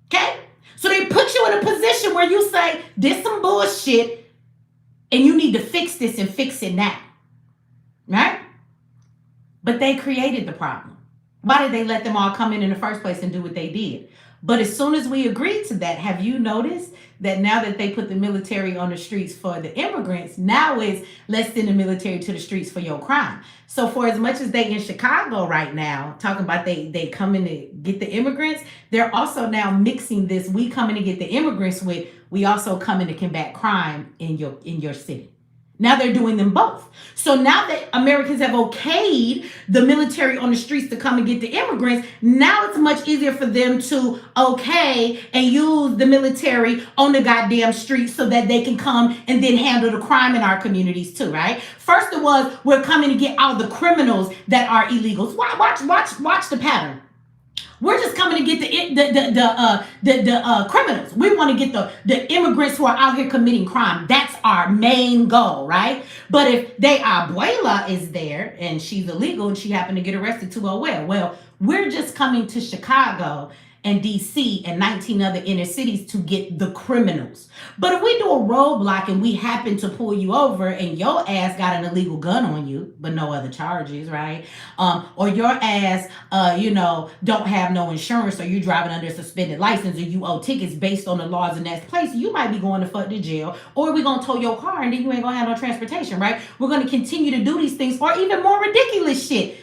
Okay? So they put you in a position where you say, this some bullshit, and you need to fix this and fix it now. Right? But they created the problem. Why did they let them all come in the first place and do what they did? But as soon as we agreed to that, have you noticed that now that they put the military on the streets for the immigrants, now is let's send the military to the streets for your crime. So for as much as they in Chicago right now, talking about they coming to get the immigrants, they're also now mixing this, we coming to get the immigrants with, we also coming to combat crime in your city. Now they're doing them both. So now that Americans have okayed the military on the streets to come and get the immigrants, now it's much easier for them to okay and use the military on the goddamn streets so that they can come and then handle the crime in our communities too, right? First it was, we're coming to get all the criminals that are illegals. Watch the pattern. We're just coming to get the criminals. We want to get the immigrants who are out here committing crime. That's our main goal, right? But if abuela is there and she's illegal and she happened to get arrested too, well, we're just coming to Chicago and DC and 19 other inner cities to get the criminals. But if we do a roadblock and we happen to pull you over and your ass got an illegal gun on you, but no other charges, right? Or your ass, don't have no insurance, or you driving under a suspended license, or you owe tickets based on the laws in that place, you might be going to fuck to jail, or we're going to tow your car and then you ain't going to have no transportation, right? We're going to continue to do these things, or even more ridiculous shit.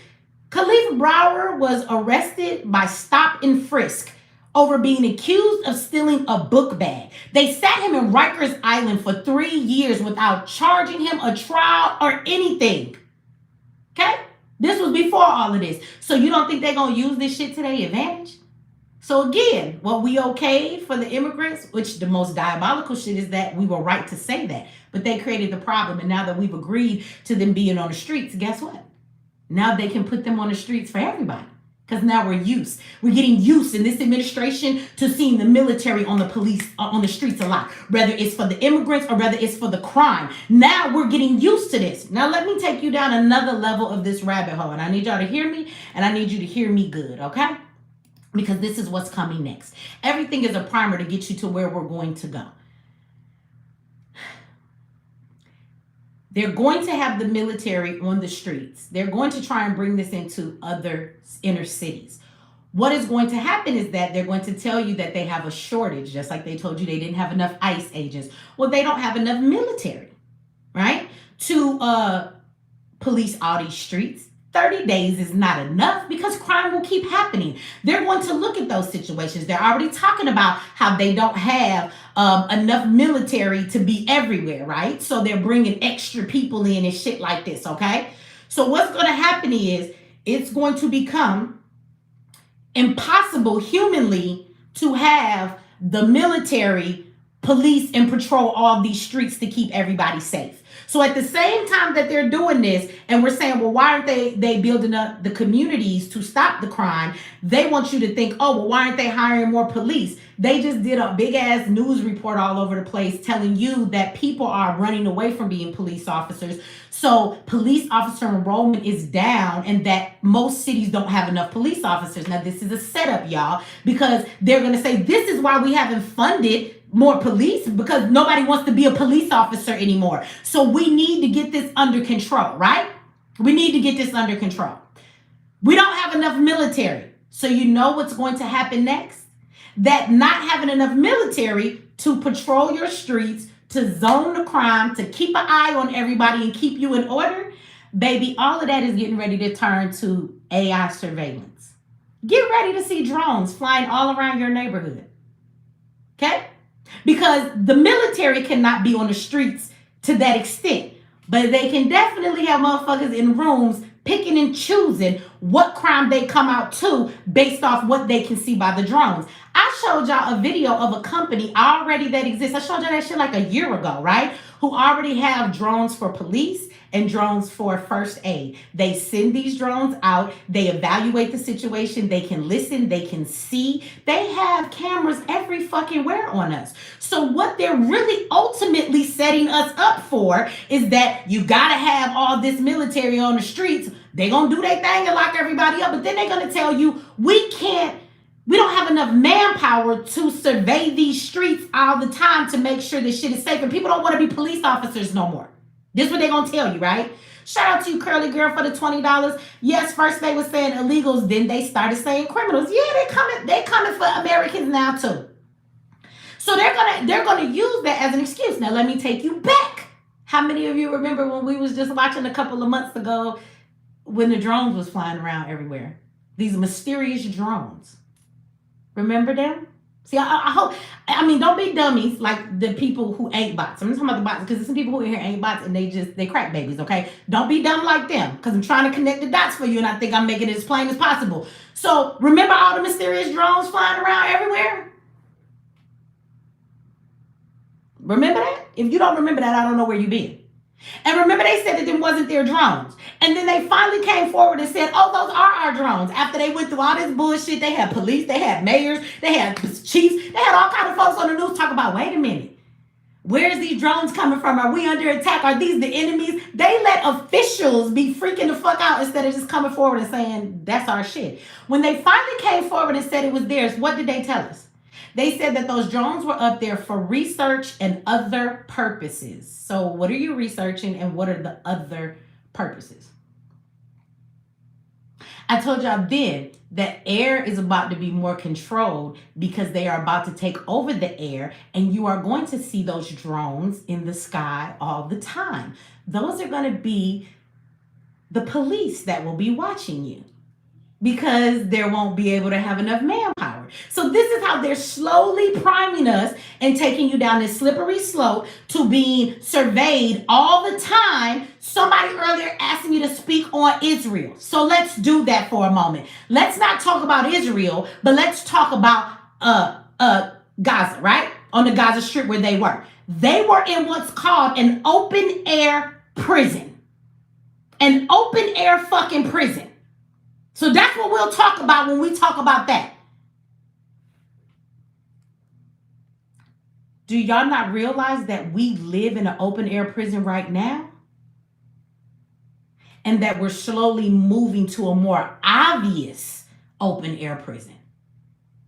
Khalif Brower was arrested by stop and frisk over being accused of stealing a book bag. They sat him in Rikers Island for 3 years without charging him a trial or anything. Okay? This was before all of this. So you don't think they're going to use this shit to their advantage? So again, what we okayed for the immigrants, which the most diabolical shit is that we were right to say that, but they created the problem. And now that we've agreed to them being on the streets, guess what? Now they can put them on the streets for everybody. Because now we're getting used in this administration to seeing the military on the streets a lot, whether it's for the immigrants or whether it's for the crime. Now we're getting used to this. Now let me take you down another level of this rabbit hole, and I need y'all to hear me, and I need you to hear me good, okay? Because this is what's coming next. Everything is a primer to get you to where we're going to go. They're going to have the military on the streets. They're going to try and bring this into other inner cities. What is going to happen is that they're going to tell you that they have a shortage, just like they told you they didn't have enough ICE agents. Well, they don't have enough military, right, to police all these streets. 30 days is not enough because crime will keep happening. They're going to look at those situations. They're already talking about how they don't have enough military to be everywhere, right? So they're bringing extra people in and shit like this, okay? So what's going to happen is it's going to become impossible humanly to have the military police and patrol all these streets to keep everybody safe. So at the same time that they're doing this, and we're saying, well, why aren't they building up the communities to stop the crime? They want you to think, oh, well, why aren't they hiring more police? They just did a big ass news report all over the place telling you that people are running away from being police officers. So police officer enrollment is down, and that most cities don't have enough police officers. Now, this is a setup, y'all, because they're going to say this is why we haven't funded more police, because nobody wants to be a police officer anymore. So we need to get this under control, right? We need to get this under control. We don't have enough military. So you know what's going to happen next? That not having enough military to patrol your streets, to zone the crime, to keep an eye on everybody and keep you in order, baby, all of that is getting ready to turn to AI surveillance. Get ready to see drones flying all around your neighborhood. Okay? Because the military cannot be on the streets to that extent. But they can definitely have motherfuckers in rooms picking and choosing what crime they come out to based off what they can see by the drones. I showed y'all a video of a company already that exists. I showed y'all that shit like a year ago, right? Who already have drones for police and drones for first aid. They send these drones out. They evaluate the situation. They can listen. They can see. They have cameras every fucking where on us. So what they're really ultimately setting us up for is that you gotta have all this military on the streets. They gonna do their thing and lock everybody up, but then they're gonna tell you we don't have enough manpower to survey these streets all the time to make sure this shit is safe. And people don't want to be police officers no more. This is what they're going to tell you, right? Shout out to you, Curly Girl, for the $20. Yes, first they were saying illegals, then they started saying criminals. Yeah, they coming for Americans now too. So they're gonna use that as an excuse. Now let me take you back. How many of you remember when we was just watching a couple of months ago when the drones was flying around everywhere? These mysterious drones. Remember them? See, I mean, don't be dummies like the people who ain't bots. I'm talking about the bots because there's some people who in here ain't bots and they crack babies, okay? Don't be dumb like them because I'm trying to connect the dots for you and I think I'm making it as plain as possible. So remember all the mysterious drones flying around everywhere? Remember that? If you don't remember that, I don't know where you've been. And remember they said that it wasn't their drones. And then they finally came forward and said, oh, those are our drones. After they went through all this bullshit, they had police, they had mayors, they had chiefs, they had all kinds of folks on the news talk about, wait a minute, where's these drones coming from? Are we under attack? Are these the enemies? They let officials be freaking the fuck out instead of just coming forward and saying, that's our shit. When they finally came forward and said it was theirs, what did they tell us? They said that those drones were up there for research and other purposes. So what are you researching and what are the other purposes? I told y'all then that air is about to be more controlled because they are about to take over the air and you are going to see those drones in the sky all the time. Those are going to be the police that will be watching you, because there won't be able to have enough manpower. So this is how they're slowly priming us and taking you down this slippery slope to being surveyed all the time. Somebody earlier asked me to speak on Israel. So let's do that for a moment. Let's not talk about Israel, but let's talk about Gaza, right? On the Gaza Strip where they were. They were in what's called an open air prison. An open air fucking prison. So that's what we'll talk about when we talk about that. Do y'all not realize that we live in an open air prison right now? And that we're slowly moving to a more obvious open air prison.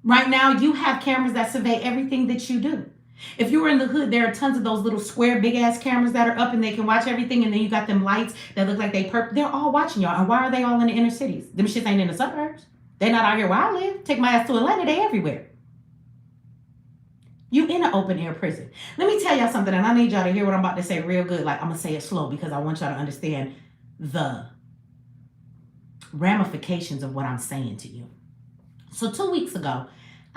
Right now, you have cameras that survey everything that you do. If you were in the hood, there are tons of those little square big ass cameras that are up and they can watch everything. And then you got them lights that look like they're all watching y'all. And why are they all in the inner cities? Them shits ain't in the suburbs. They're not out here where I live. Take my ass to Atlanta, they everywhere. You in an open air prison. Let me tell y'all something, and I need y'all to hear what I'm about to say real good. Like, I'm going to say it slow because I want y'all to understand the ramifications of what I'm saying to you. So 2 weeks ago,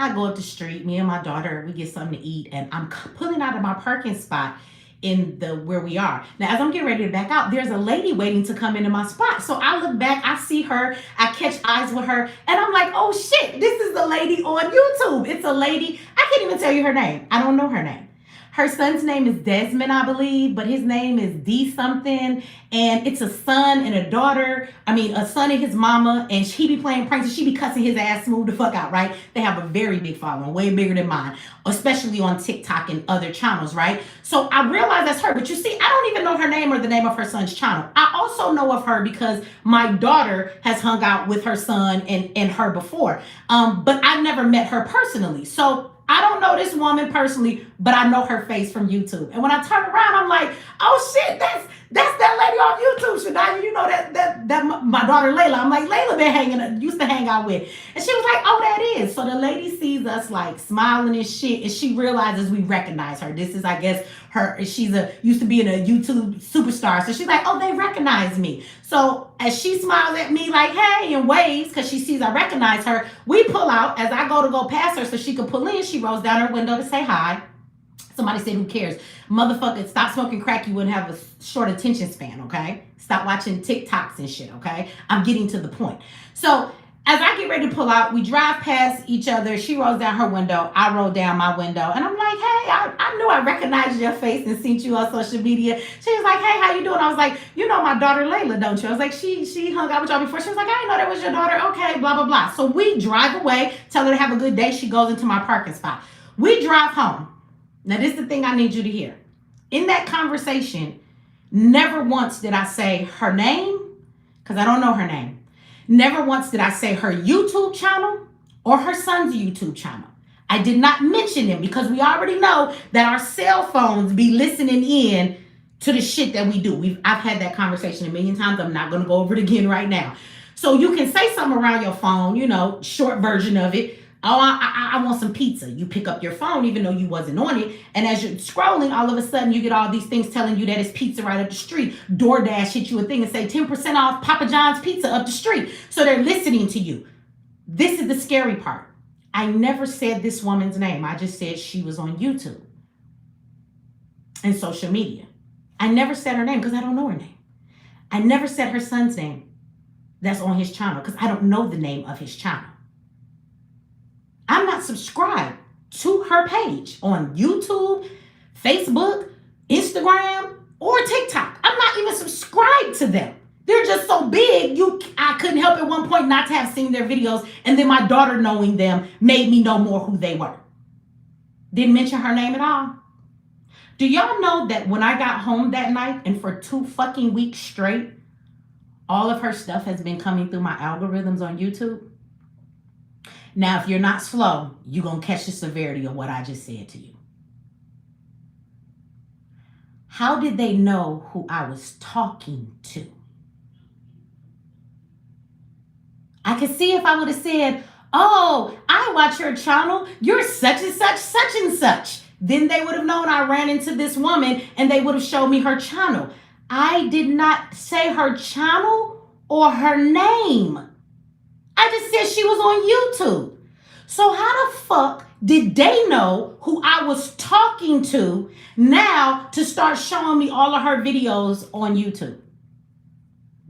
I go up the street, me and my daughter, we get something to eat, and I'm pulling out of my parking spot in the where we are. Now, as I'm getting ready to back out, there's a lady waiting to come into my spot. So I look back, I see her, I catch eyes with her, and I'm like, oh shit, this is the lady on YouTube. It's a lady, I can't even tell you her name. I don't know her name. Her son's name is Desmond, I believe, but his name is D something. And it's a son and a daughter. I mean, a son and his mama. And he be playing pranks and she be cussing his ass smooth the fuck out, right? They have a very big following, way bigger than mine, especially on TikTok and other channels, right? So I realize that's her. But you see, I don't even know her name or the name of her son's channel. I also know of her because my daughter has hung out with her son and her before. But I've never met her personally. So I don't know this woman personally, but I know her face from YouTube. And when I turn around, I'm like, oh shit, that's that lady on YouTube. Shania, you know that my daughter Layla. I'm like, Layla used to hang out with. And she was like, oh, that is. So the lady sees us like smiling and shit, and she realizes we recognize her. This is, I guess, her. She's used to be in a YouTube superstar. So she's like, oh, they recognize me. So as she smiles at me like, hey, and waves, because she sees I recognize her, we pull out. As I go past her so she can pull in, she rolls down her window to say hi. Somebody said, who cares? Motherfucker, stop smoking crack. You wouldn't have a short attention span, okay? Stop watching TikToks and shit, okay? I'm getting to the point. So as I get ready to pull out, we drive past each other. She rolls down her window. I roll down my window. And I'm like, hey, I knew I recognized your face and seen you on social media. She was like, hey, how you doing? I was like, you know my daughter Layla, don't you? I was like, she hung out with y'all before. She was like, I didn't know that was your daughter. Okay, blah, blah, blah. So we drive away, tell her to have a good day. She goes into my parking spot. We drive home. Now, this is the thing I need you to hear. In that conversation, never once did I say her name, because I don't know her name. Never once did I say her YouTube channel or her son's YouTube channel. I did not mention them because we already know that our cell phones be listening in to the shit that we do. I've had that conversation a million times. I'm not going to go over it again right now. So you can say something around your phone, you know, short version of it. Oh, I want some pizza. You pick up your phone even though you wasn't on it. And as you're scrolling, all of a sudden you get all these things telling you that it's pizza right up the street. DoorDash hit you a thing and say 10% off Papa John's pizza up the street. So they're listening to you. This is the scary part. I never said this woman's name. I just said she was on YouTube and social media. I never said her name because I don't know her name. I never said her son's name that's on his channel because I don't know the name of his channel. I'm not subscribed to her page on YouTube, Facebook, Instagram, or TikTok. I'm not even subscribed to them. They're just so big, I couldn't help at one point not to have seen their videos, and then my daughter knowing them made me know more who they were. Didn't mention her name at all. Do y'all know that when I got home that night, and for 2 fucking weeks straight, all of her stuff has been coming through my algorithms on YouTube? Now, if you're not slow, you're going to catch the severity of what I just said to you. How did they know who I was talking to? I could see if I would have said, oh, I watch your channel. You're such and such, such and such. Then they would have known I ran into this woman and they would have showed me her channel. I did not say her channel or her name. I just said she was on YouTube. So how the fuck did they know who I was talking to now to start showing me all of her videos on YouTube?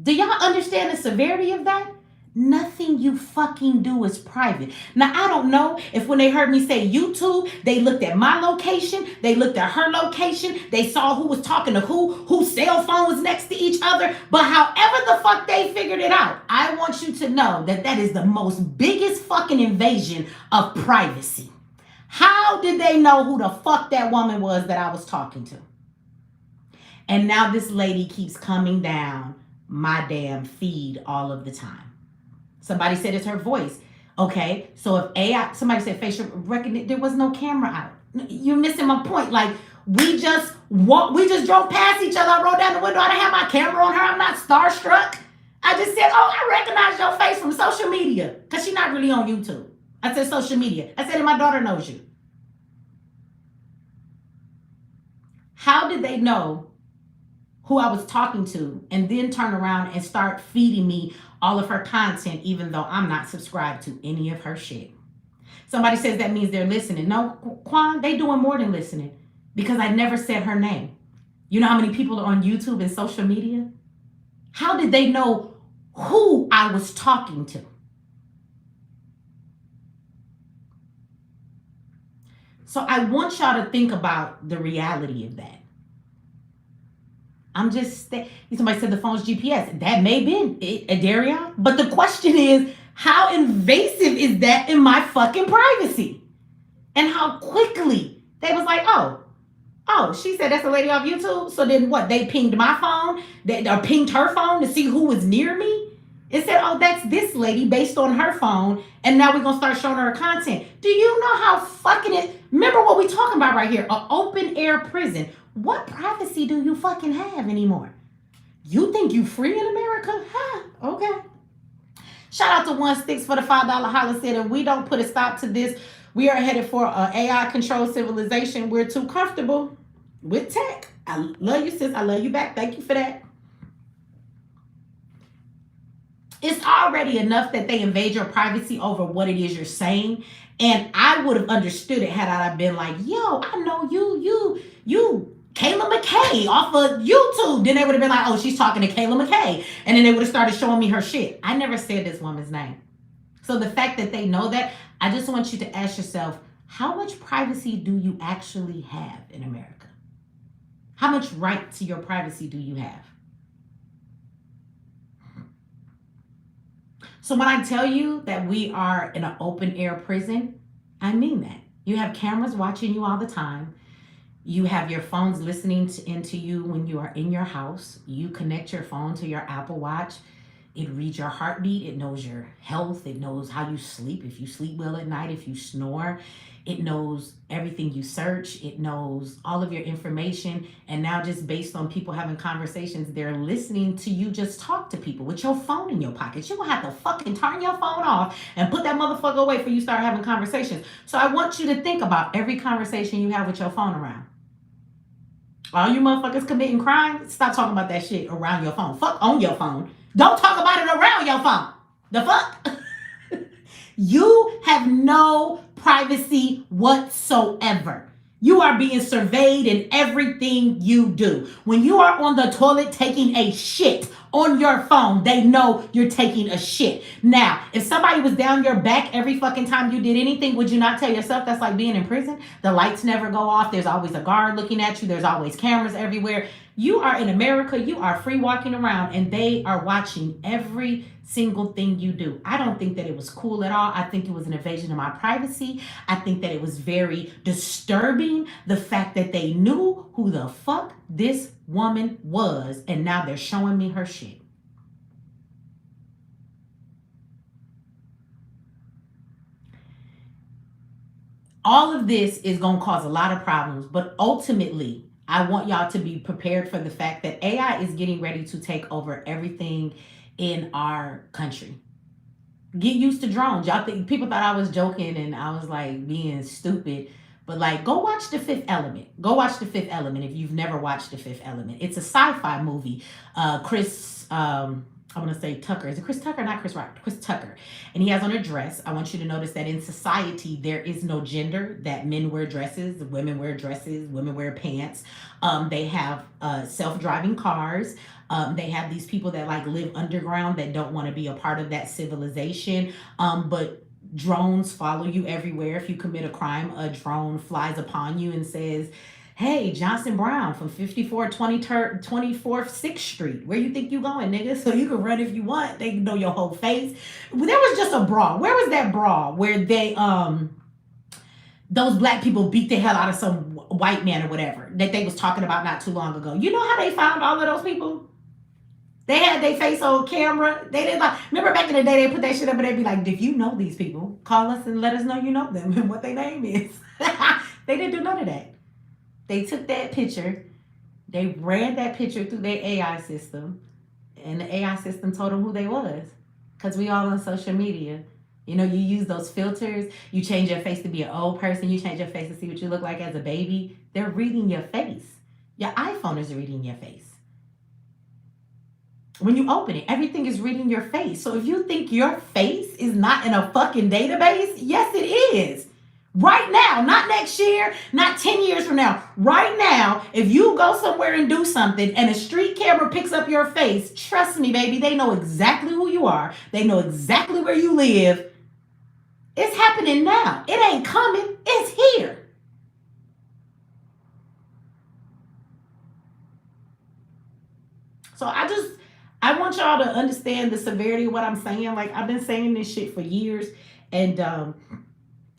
Do y'all understand the severity of that? Nothing you fucking do is private. Now, I don't know if when they heard me say YouTube, they looked at my location, they looked at her location, they saw who was talking to whose cell phone was next to each other. But however the fuck they figured it out, I want you to know that that is the most biggest fucking invasion of privacy. How did they know who the fuck that woman was that I was talking to? And now this lady keeps coming down my damn feed all of the time. Somebody said it's her voice. Okay, so if AI, somebody said facial recognition, there was no camera out. You're missing my point. Like, we just drove past each other. I rolled down the window. I didn't have my camera on her. I'm not starstruck. I just said, oh, I recognize your face from social media. Because she's not really on YouTube. I said social media. I said, and my daughter knows you. How did they know who I was talking to and then turn around and start feeding me all of her content, even though I'm not subscribed to any of her shit? Somebody says that means they're listening. No, Quan, they doing more than listening because I never said her name. You know how many people are on YouTube and social media? How did they know who I was talking to? So I want y'all to think about the reality of that. I'm just, somebody said the phone's GPS. That may have been Darion. But the question is, how invasive is that in my fucking privacy? And how quickly they was like, oh, she said that's a lady off YouTube. So then what? They pinged my phone, or pinged her phone to see who was near me. It said, oh, that's this lady based on her phone. And now we're going to start showing her content. Do you know how fucking it? Remember what we talking about right here, an open air prison. What privacy do you fucking have anymore? You think you free in America? Huh? Okay. Shout out to 1 Sticks for the $5 holla said, if we don't put a stop to this, we are headed for an AI controlled civilization. We're too comfortable with tech. I love you, sis. I love you back. Thank you for that. It's already enough that they invade your privacy over what it is you're saying. And I would have understood it had I been like, yo, I know you, Kayla Mechee off of YouTube. Then they would have been like, oh, she's talking to Kayla Mechee. And then they would have started showing me her shit. I never said this woman's name. So the fact that they know that, I just want you to ask yourself, how much privacy do you actually have in America? How much right to your privacy do you have? So when I tell you that we are in an open air prison, I mean that. You have cameras watching you all the time. You have your phones listening into you when you are in your house. You connect your phone to your Apple Watch. It reads your heartbeat. It knows your health. It knows how you sleep. If you sleep well at night, if you snore, it knows everything you search. It knows all of your information. And now just based on people having conversations, they're listening to you just talk to people with your phone in your pocket. You're going to have to fucking turn your phone off and put that motherfucker away before you start having conversations. So I want you to think about every conversation you have with your phone around. All you motherfuckers committing crime, stop talking about that shit around your phone. Fuck on your phone. Don't talk about it around your phone. The fuck? You have no privacy whatsoever. You are being surveyed in everything you do. When you are on the toilet taking a shit on your phone, they know you're taking a shit. Now, if somebody was down your back every fucking time you did anything, would you not tell yourself that's like being in prison? The lights never go off. There's always a guard looking at you. There's always cameras everywhere. You are in America. You are free walking around and they are watching every single thing you do. I don't think that it was cool at all. I think it was an invasion of my privacy. I think that it was very disturbing, the fact that they knew who the fuck this woman was and now they're showing me her shit. All of this is going to cause a lot of problems, but ultimately, I want y'all to be prepared for the fact that AI is getting ready to take over everything in our country. Get used to drones. Y'all think people thought I was joking and I was like being stupid, but like go watch The Fifth Element. Go watch The Fifth Element if you've never watched The Fifth Element. It's a sci-fi movie. I want to say Tucker. Is it Chris Tucker? Not Chris Rock. Chris Tucker. And he has on a dress. I want you to notice that in society, there is no gender, that men wear dresses, women wear dresses, women wear pants. They have self-driving cars. They have these people that like live underground that don't want to be a part of that civilization. But drones follow you everywhere. If you commit a crime, a drone flies upon you and says, hey, Johnson Brown from 2424th 6th Street. Where you think you going, nigga? So you can run if you want. They know your whole face. There was just a brawl. Where was that brawl where they those black people beat the hell out of some white man or whatever that they was talking about not too long ago? You know how they found all of those people? They had their face on camera. They didn't like. Remember back in the day, they put that shit up and they'd be like, if you know these people, call us and let us know you know them and what their name is. They didn't do none of that. They took that picture, they ran that picture through their AI system, and the AI system told them who they was. Because we all on social media. You know, you use those filters, you change your face to be an old person, you change your face to see what you look like as a baby. They're reading your face. Your iPhone is reading your face. When you open it, everything is reading your face. So if you think your face is not in a fucking database, yes, it is. Right now, not next year, not 10 years from now. Right now, if you go somewhere and do something and a street camera picks up your face, trust me, baby, they know exactly who you are. They know exactly where you live. It's happening now. It ain't coming. It's here. So I want y'all to understand the severity of what I'm saying. Like, I've been saying this shit for years, and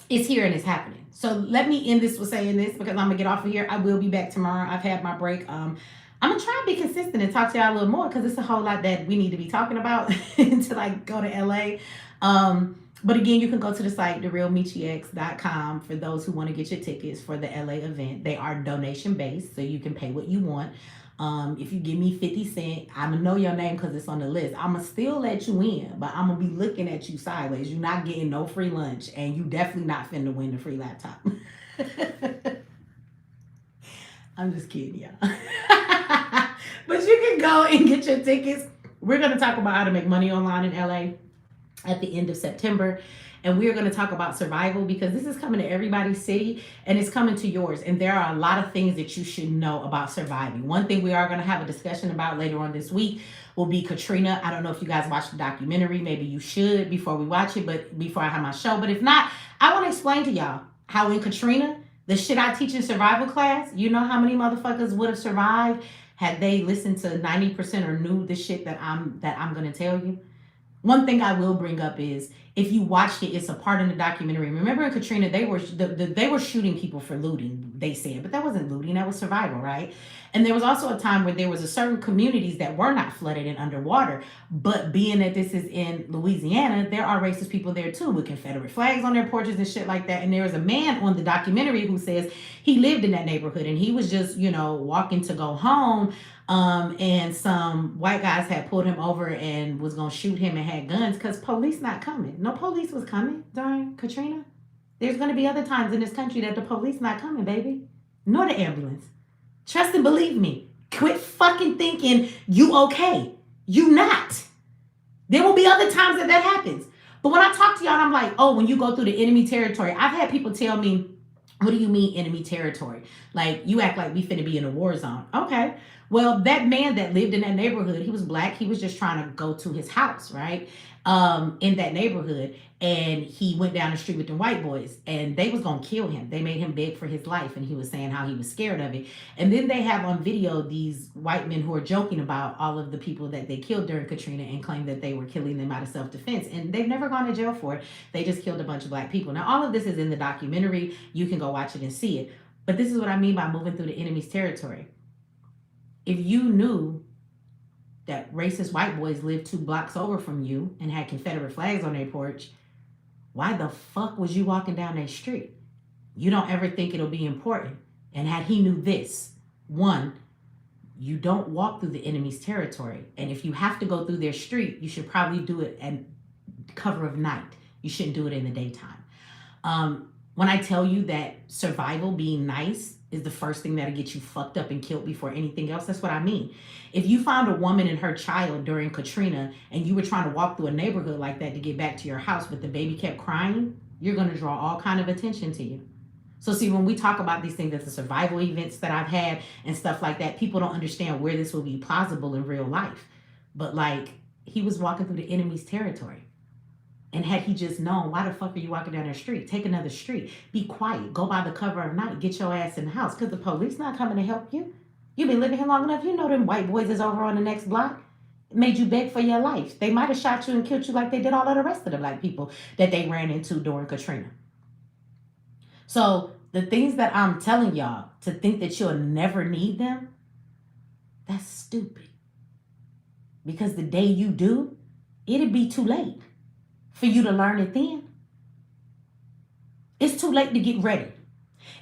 it's here and it's happening. So let me end this with saying this, because I'm gonna get off of here. I will be back tomorrow. I've had my break. I'm gonna try and be consistent and talk to y'all a little more, because it's a whole lot that we need to be talking about until I go to LA. But again, you can go to the site, therealmecheex.com, for those who want to get your tickets for the LA event. They are donation based, so you can pay what you want. If you give me 50 cents, I'm gonna know your name because it's on the list. I'm gonna still let you in, but I'm gonna be looking at you sideways. You're not getting no free lunch, and you definitely not finna win the free laptop. I'm just kidding, y'all. But you can go and get your tickets. We're gonna talk about how to make money online in LA at the end of September. And we're going to talk about survival, because this is coming to everybody's city and it's coming to yours. And there are a lot of things that you should know about surviving. One thing we are going to have a discussion about later on this week will be Katrina. I don't know if you guys watched the documentary. Maybe you should before we watch it, but before I have my show. But if not, I want to explain to y'all how in Katrina, the shit I teach in survival class, you know how many motherfuckers would have survived had they listened to 90% or knew the shit that I'm going to tell you. One thing I will bring up is, if you watched it, it's a part in the documentary. Remember in Katrina, they were shooting people for looting, they said, but that wasn't looting, that was survival, right? And there was also a time where there was a certain communities that were not flooded and underwater, but being that this is in Louisiana, there are racist people there too, with Confederate flags on their porches and shit like that. And there was a man on the documentary who says he lived in that neighborhood, and he was just, walking to go home. And some white guys had pulled him over and was gonna shoot him and had guns, because police not coming. No police was coming during Katrina. There's gonna be other times in this country that the police not coming, baby. Nor the ambulance. Trust and believe me. Quit fucking thinking you okay. You not. There will be other times that happens. But when I talk to y'all, I'm like, oh, when you go through the enemy territory, I've had people tell me, what do you mean enemy territory? Like, you act like we finna be in a war zone. Okay. Well, that man that lived in that neighborhood, he was black. He was just trying to go to his house, right? In that neighborhood. And he went down the street with the white boys, and they was going to kill him. They made him beg for his life, and he was saying how he was scared of it. And then they have on video these white men who are joking about all of the people that they killed during Katrina and claim that they were killing them out of self-defense. And they've never gone to jail for it. They just killed a bunch of black people. Now, all of this is in the documentary. You can go watch it and see it. But this is what I mean by moving through the enemy's territory. If you knew that racist white boys lived 2 blocks over from you and had Confederate flags on their porch, why the fuck was you walking down that street? You don't ever think it'll be important. And had he knew this, one, you don't walk through the enemy's territory. And if you have to go through their street, you should probably do it at cover of night. You shouldn't do it in the daytime. When I tell you that survival, being nice, is the first thing that'll get you fucked up and killed before anything else, that's what I mean. If you found a woman and her child during Katrina and you were trying to walk through a neighborhood like that to get back to your house, but the baby kept crying, you're going to draw all kind of attention to you. So see, when we talk about these things, that's the survival events that I've had and stuff like that, people don't understand where this will be plausible in real life. But like, he was walking through the enemy's territory. And had he just known, why the fuck are you walking down the street? Take another street. Be quiet. Go by the cover of night. Get your ass in the house, because the police not coming to help you. You've been living here long enough. You know them white boys is over on the next block. Made you beg for your life. They might have shot you and killed you like they did all of the rest of the black people that they ran into during Katrina. So the things that I'm telling y'all, to think that you'll never need them, that's stupid. Because the day you do, it'll be too late for you to learn it then. It's too late to get ready.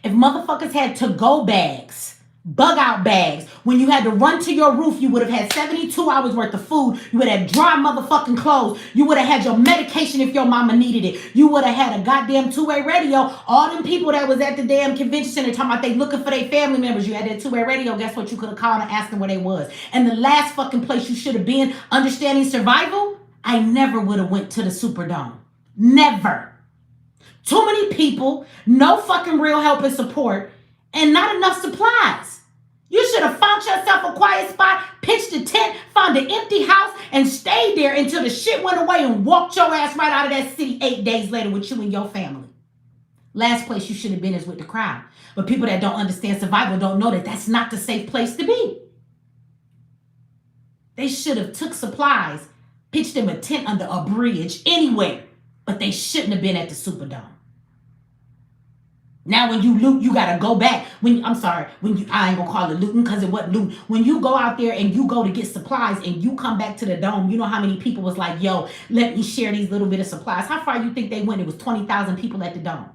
If motherfuckers had to-go bags, bug-out bags, when you had to run to your roof, you would have had 72 hours worth of food. You would have dry motherfucking clothes. You would have had your medication if your mama needed it. You would have had a goddamn two-way radio. All them people that was at the damn convention center talking about they looking for their family members. You had that two-way radio. Guess what? You could have called and asked them where they was. And the last fucking place you should have been understanding survival, I never would have went to the Superdome. Never. Too many people, no fucking real help and support, and not enough supplies. You should have found yourself a quiet spot, pitched a tent, found an empty house, and stayed there until the shit went away and walked your ass right out of that city 8 days later with you and your family. Last place you should have been is with the crowd. But people that don't understand survival don't know that that's not the safe place to be. They should have took supplies, pitched them a tent under a bridge, anywhere. But they shouldn't have been at the Superdome. Now when you loot, you gotta go back. I ain't gonna call it looting because it wasn't looting. When you go out there and you go to get supplies and you come back to the dome, you know how many people was like, yo, let me share these little bit of supplies. How far you think they went? It was 20,000 people at the dome.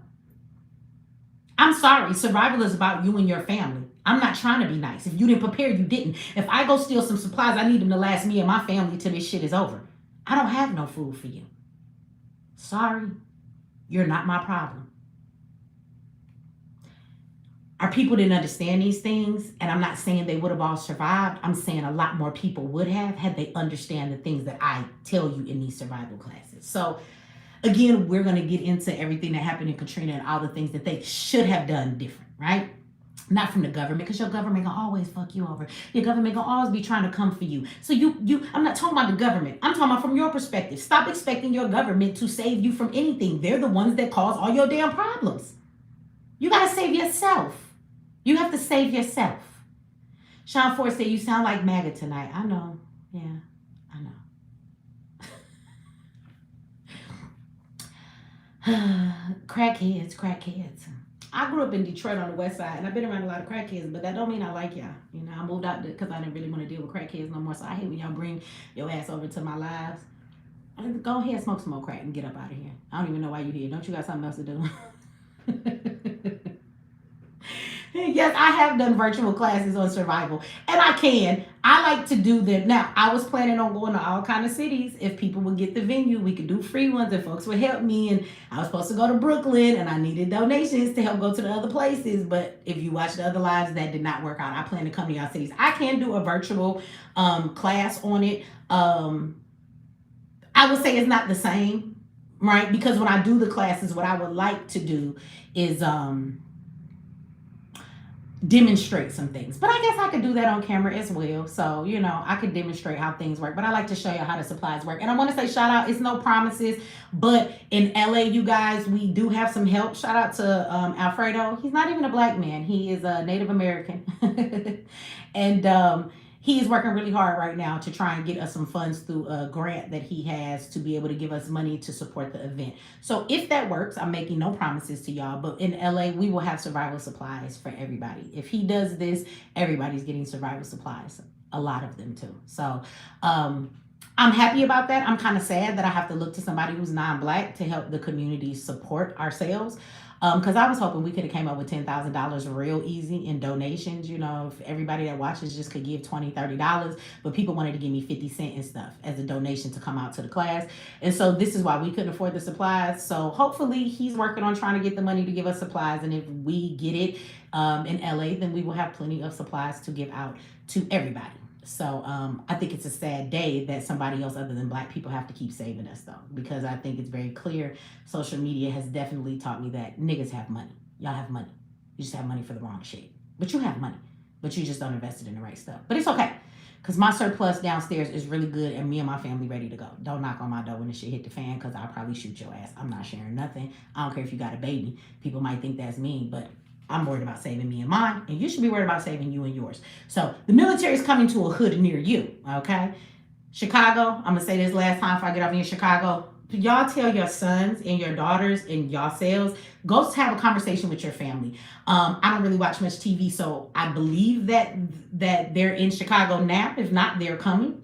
I'm sorry, survival is about you and your family. I'm not trying to be nice. If you didn't prepare, you didn't. If I go steal some supplies, I need them to last me and my family till this shit is over. I don't have no food for you. Sorry, you're not my problem. Our people didn't understand these things, and I'm not saying they would have all survived. I'm saying a lot more people would have had they understand the things that I tell you in these survival classes. So again, we're going to get into everything that happened in Katrina and all the things that they should have done different, right? Not from the government, because your government gonna always fuck you over. Your government gonna always be trying to come for you. So I'm not talking about the government. I'm talking about from your perspective. Stop expecting your government to save you from anything. They're the ones that cause all your damn problems. You gotta save yourself. You have to save yourself. Sean Ford said, you sound like MAGA tonight. I know. Yeah, I know. Crackheads. I grew up in Detroit on the west side, and I've been around a lot of crackheads, but that don't mean I like y'all. You know, I moved out because I didn't really want to deal with crackheads no more, so I hate when y'all bring your ass over to my lives. Go ahead, smoke some more crack and get up out of here. I don't even know why you're here. Don't you got something else to do? Yes, I have done virtual classes on survival, and I like to do them. Now, I was planning on going to all kind of cities. If people would get the venue, we could do free ones, and folks would help me. And I was supposed to go to Brooklyn, and I needed donations to help go to the other places. But if you watch the other lives, that did not work out. I plan to come to y'all cities. I can do a virtual class on it. I would say it's not the same, right? Because when I do the classes, what I would like to do is demonstrate some things, but I guess I could do that on camera as well. So, you know, I could demonstrate how things work, but I like to show you how the supplies work. And I want to say shout out, it's no promises, but in LA, you guys, we do have some help. Shout out to Alfredo. He's not even a black man. He is a Native American. And he is working really hard right now to try and get us some funds through a grant that he has to be able to give us money to support the event. So if that works, I'm making no promises to y'all, but in LA, we will have survival supplies for everybody. If he does this, everybody's getting survival supplies, a lot of them too. So I'm happy about that. I'm kind of sad that I have to look to somebody who's non-black to help the community support ourselves. Because I was hoping we could have came up with $10,000 real easy in donations. You know, if everybody that watches just could give $20, $30, but people wanted to give me 50 cents and stuff as a donation to come out to the class. And so this is why we couldn't afford the supplies. So hopefully he's working on trying to get the money to give us supplies. And if we get it in LA, then we will have plenty of supplies to give out to everybody. So I think it's a sad day that somebody else other than black people have to keep saving us, though, because I think it's very clear social media has definitely taught me that niggas have money. Y'all have money. You just have money for the wrong shit. But you have money. But you just don't invest it in the right stuff. But it's okay, because my surplus downstairs is really good and me and my family ready to go. Don't knock on my door when the shit hit the fan, because I'll probably shoot your ass. I'm not sharing nothing. I don't care if you got a baby. People might think that's mean, but I'm worried about saving me and mine, and you should be worried about saving you and yours. So the military is coming to a hood near you, okay? Chicago, I'm going to say this last time if I get off in Chicago. Y'all tell your sons and your daughters and yourselves, go have a conversation with your family. I don't really watch much TV, so I believe that they're in Chicago now. If not, they're coming.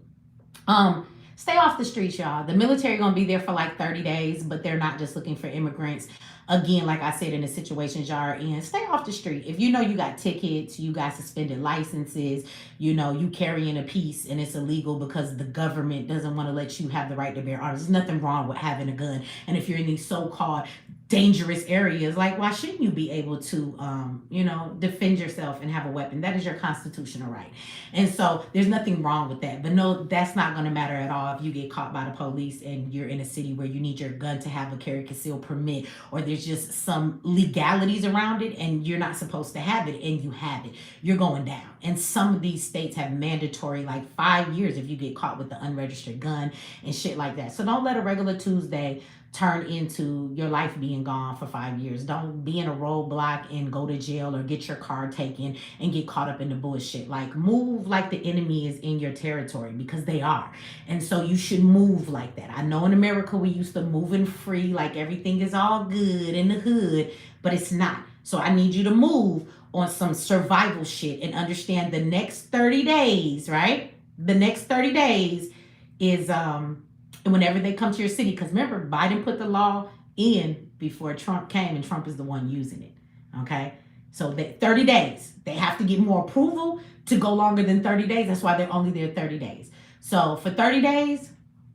Stay off the streets, y'all. The military going to be there for like 30 days, but they're not just looking for immigrants. Again, like I said, in the situations y'all are in, stay off the street. If you know you got tickets, you got suspended licenses, you know, you carrying a piece and it's illegal because the government doesn't want to let you have the right to bear arms. There's nothing wrong with having a gun. And if you're in these so-called dangerous areas. Like, why shouldn't you be able to, defend yourself and have a weapon? That is your constitutional right. And so there's nothing wrong with that. But no, that's not going to matter at all if you get caught by the police and you're in a city where you need your gun to have a carry concealed permit, or there's just some legalities around it and you're not supposed to have it and you have it. You're going down. And some of these states have mandatory like 5 years if you get caught with the unregistered gun and shit like that. So don't let a regular Tuesday turn into your life being gone for 5 years. Don't be in a roadblock and go to jail or get your car taken and get caught up in the bullshit. Like, move like the enemy is in your territory, because they are. And so you should move like that. I know in America we used to moving free, like everything is all good in the hood, but it's not. So I need you to move on some survival shit and understand the next 30 days, right? The next 30 days is whenever they come to your city, because remember, Biden put the law in before Trump came, and Trump is the one using it. Okay, so 30 days, they have to get more approval to go longer than 30 days. That's why they're only there 30 days. So for 30 days,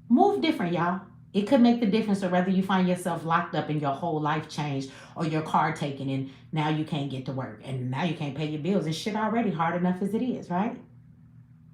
move different, y'all. It could make the difference of whether you find yourself locked up and your whole life changed, or your car taken and now you can't get to work and now you can't pay your bills and shit already hard enough as it is, right?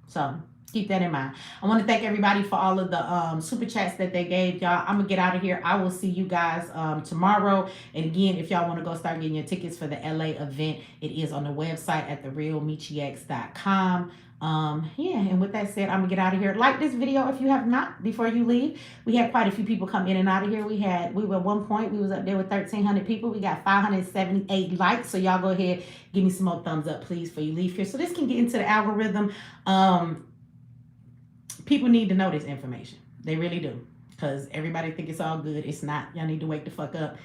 So keep that in mind. I want to thank everybody for all of the super chats that they gave, y'all. I'm going to get out of here. I will see you guys tomorrow. And again, if y'all want to go start getting your tickets for the LA event, it is on the website at therealmecheex.com. And with that said, I'm going to get out of here. Like this video if you have not before you leave. We had quite a few people come in and out of here. We were at one point, we was up there with 1,300 people. We got 578 likes. So y'all go ahead, give me some more thumbs up, please, before you leave here. So this can get into the algorithm. People need to know this information. They really do. Because everybody think it's all good. It's not. Y'all need to wake the fuck up.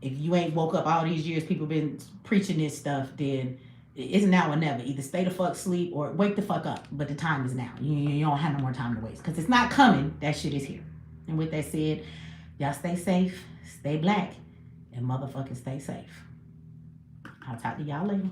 If you ain't woke up all these years, people been preaching this stuff, then it's now or never. Either stay the fuck sleep or wake the fuck up. But the time is now. You don't have no more time to waste. Because it's not coming. That shit is here. And with that said, y'all stay safe, stay black, and motherfucking stay safe. I'll talk to y'all later.